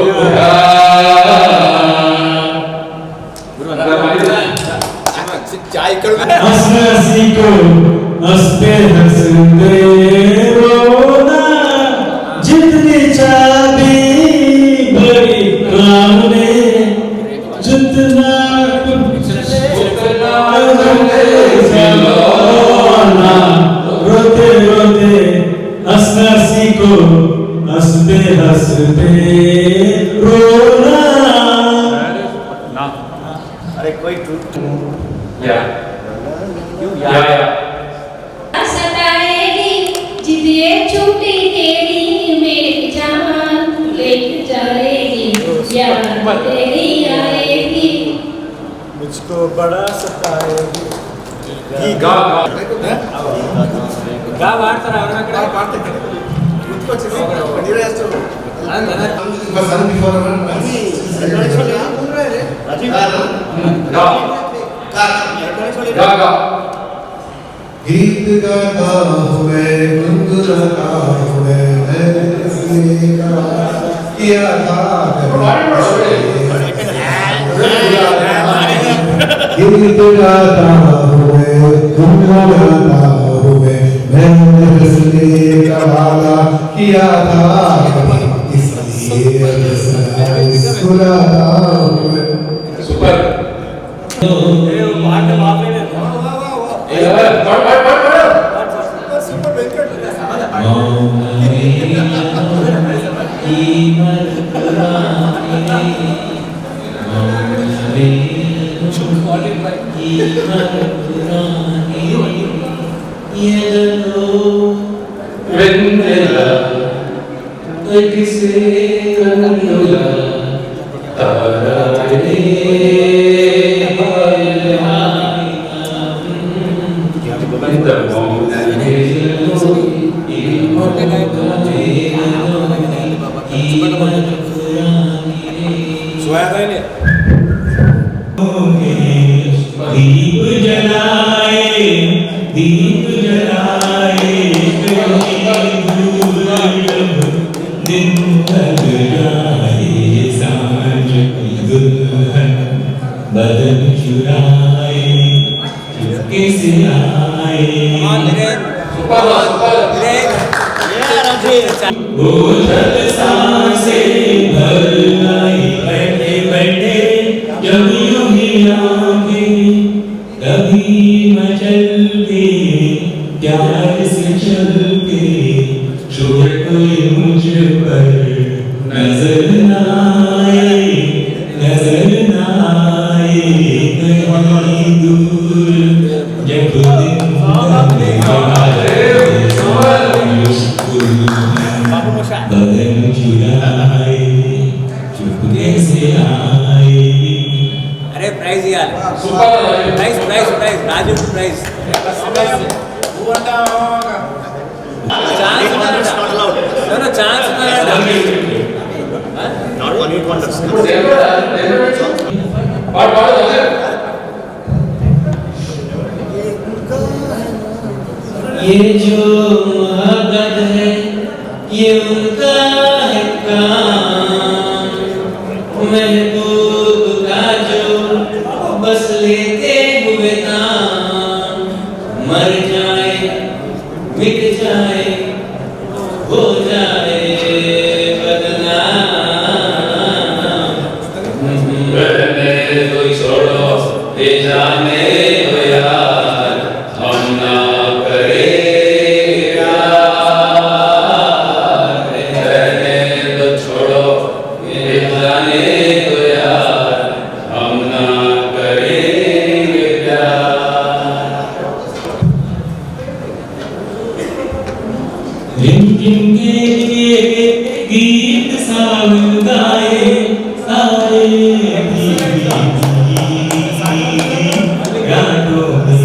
चाय करो हंसना सीखो, हंसते हंसते रोना, जितनी चाबी भरी काम ने, जितना रोते रोते हंसना सीखो, हंसते हंसते रोना। अरे कोई सताएगी जितने छुट्टी तेरी, मेरी जान लेके जाएगी, याद तेरी आएगी, मुझको बड़ा सताएगी। गा गीत गाता हूँ मैं, गुनगुनाता हूँ मैं इसलिए किया था गीत गाता हूँ मैं, गुनगुनाता हूँ मैंने इसलिए कहा किया था, इसलिए मुस्कुराता हूँ। सुपर। दीप जलाए, दीप जलाए, दिन ढल जाए, सांझ की दुल्हन बदन चुराए चुपके से आए वो जब सांसें भर आई बैठे बैठे जब यूं ही आंखें कभी मचलते प्यार से चलते जो कोई मुझ पर नजर न आए नजर न आए कहीं दूर जब दिन बदन चुराए चुपके से आए। अरे प्राइज यार prize prize prize Raju prize chance Not one hit wonders. ये जो मोहब्बत है ये उनका है काम महबूब का जो बस लेते हुए नाम मर जाए मिट जाए हो जाए बदनाम रहने तो छोड़ो ले जाने दो यार हम ना करे रहने तो छोड़ो ले जाने दो यार हम ना करेंगे प्यार। रिमझिम के गीत सावन गाए सारे गानों में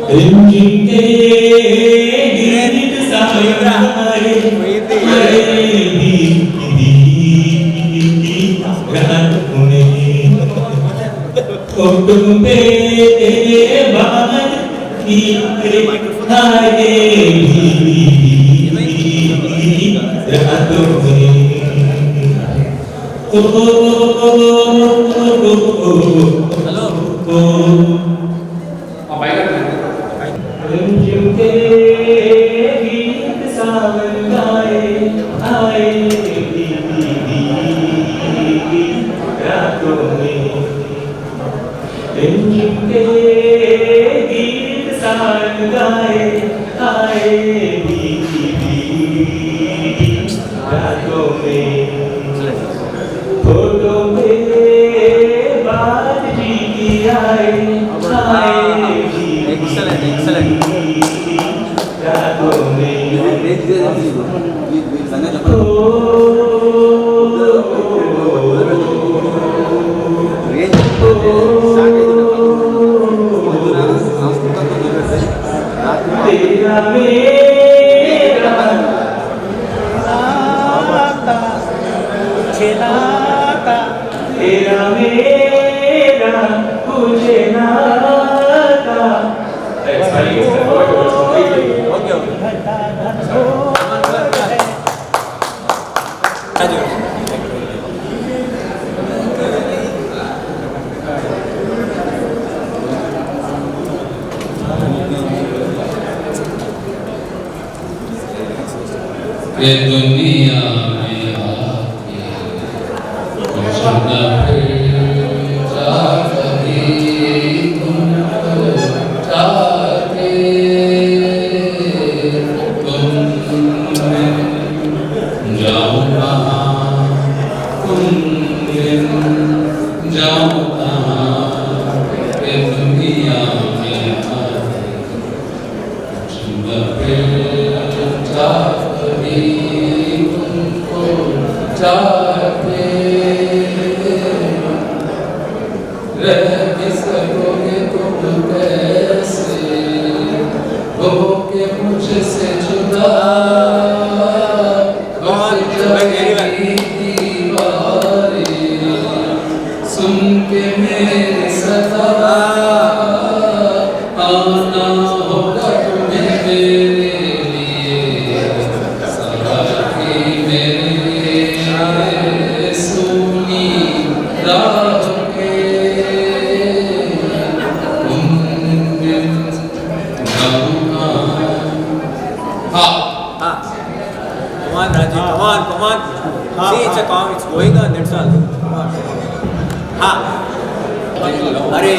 रिमझिम के गीत सावन गाए गानों में तुम पे बात की आए रातों में रिमझिम के गीत सावन गाए आए रातों में रिमझिम के गीत सावन गाए आए रातों में फोटो पे बात जी की आए रातों में तेरा मेरा तेरा मेरा मुझे नाता ये दुनिया में आके कुछ न फिर कभी तुमको चाहते तुम जाओ कहाँ तुम दिन जाओ कहाँ ये दुनिया में आके कुछ न फिर कभी तुमको चाहते रह भी सकोगे तुम कैसे हो के मुझसे जुदा बस जाएगी दीवारें सुन के मेरी सदा आना होगा तुम्हें मेरे राह के अरे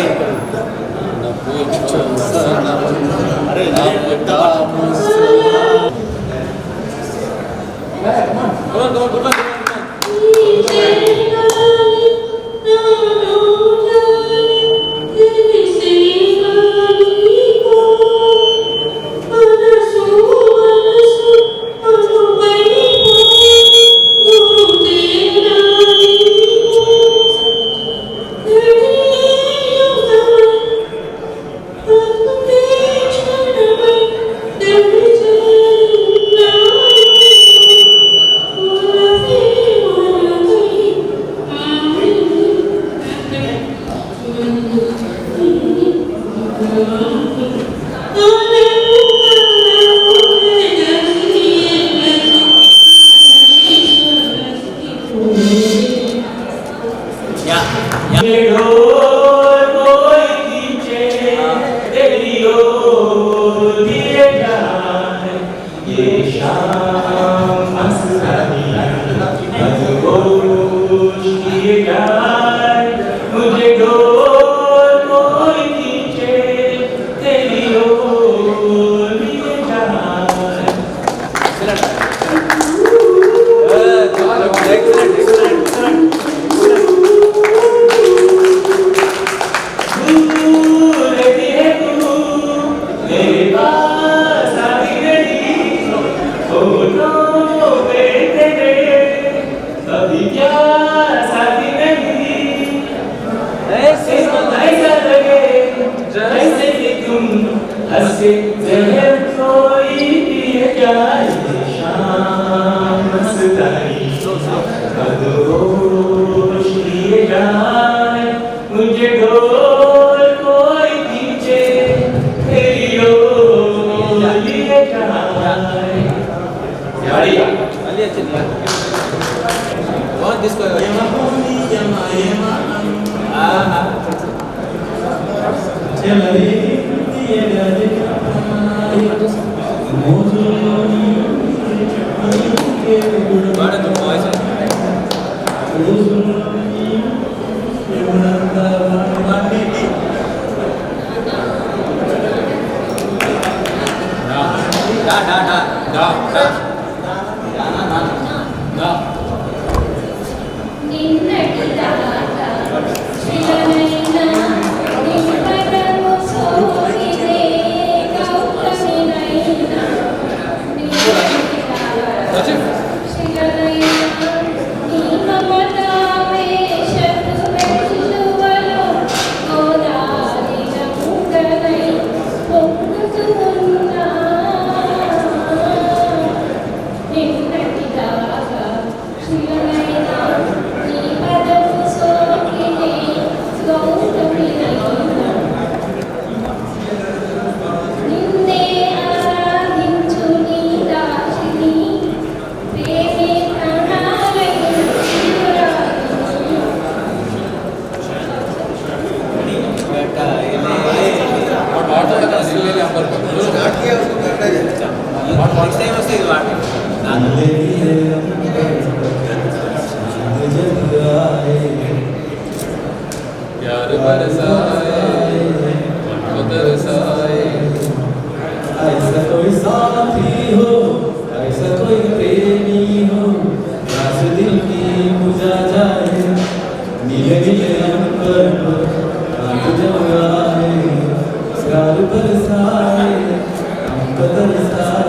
ऐसा कोई साथी हो, ऐसा कोई प्रेमी हो, रास दिल की बुझा जाए, नीले नीले अंबर पर आग जगाए, प्यार बरसाए, हम तरसाए।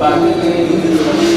बात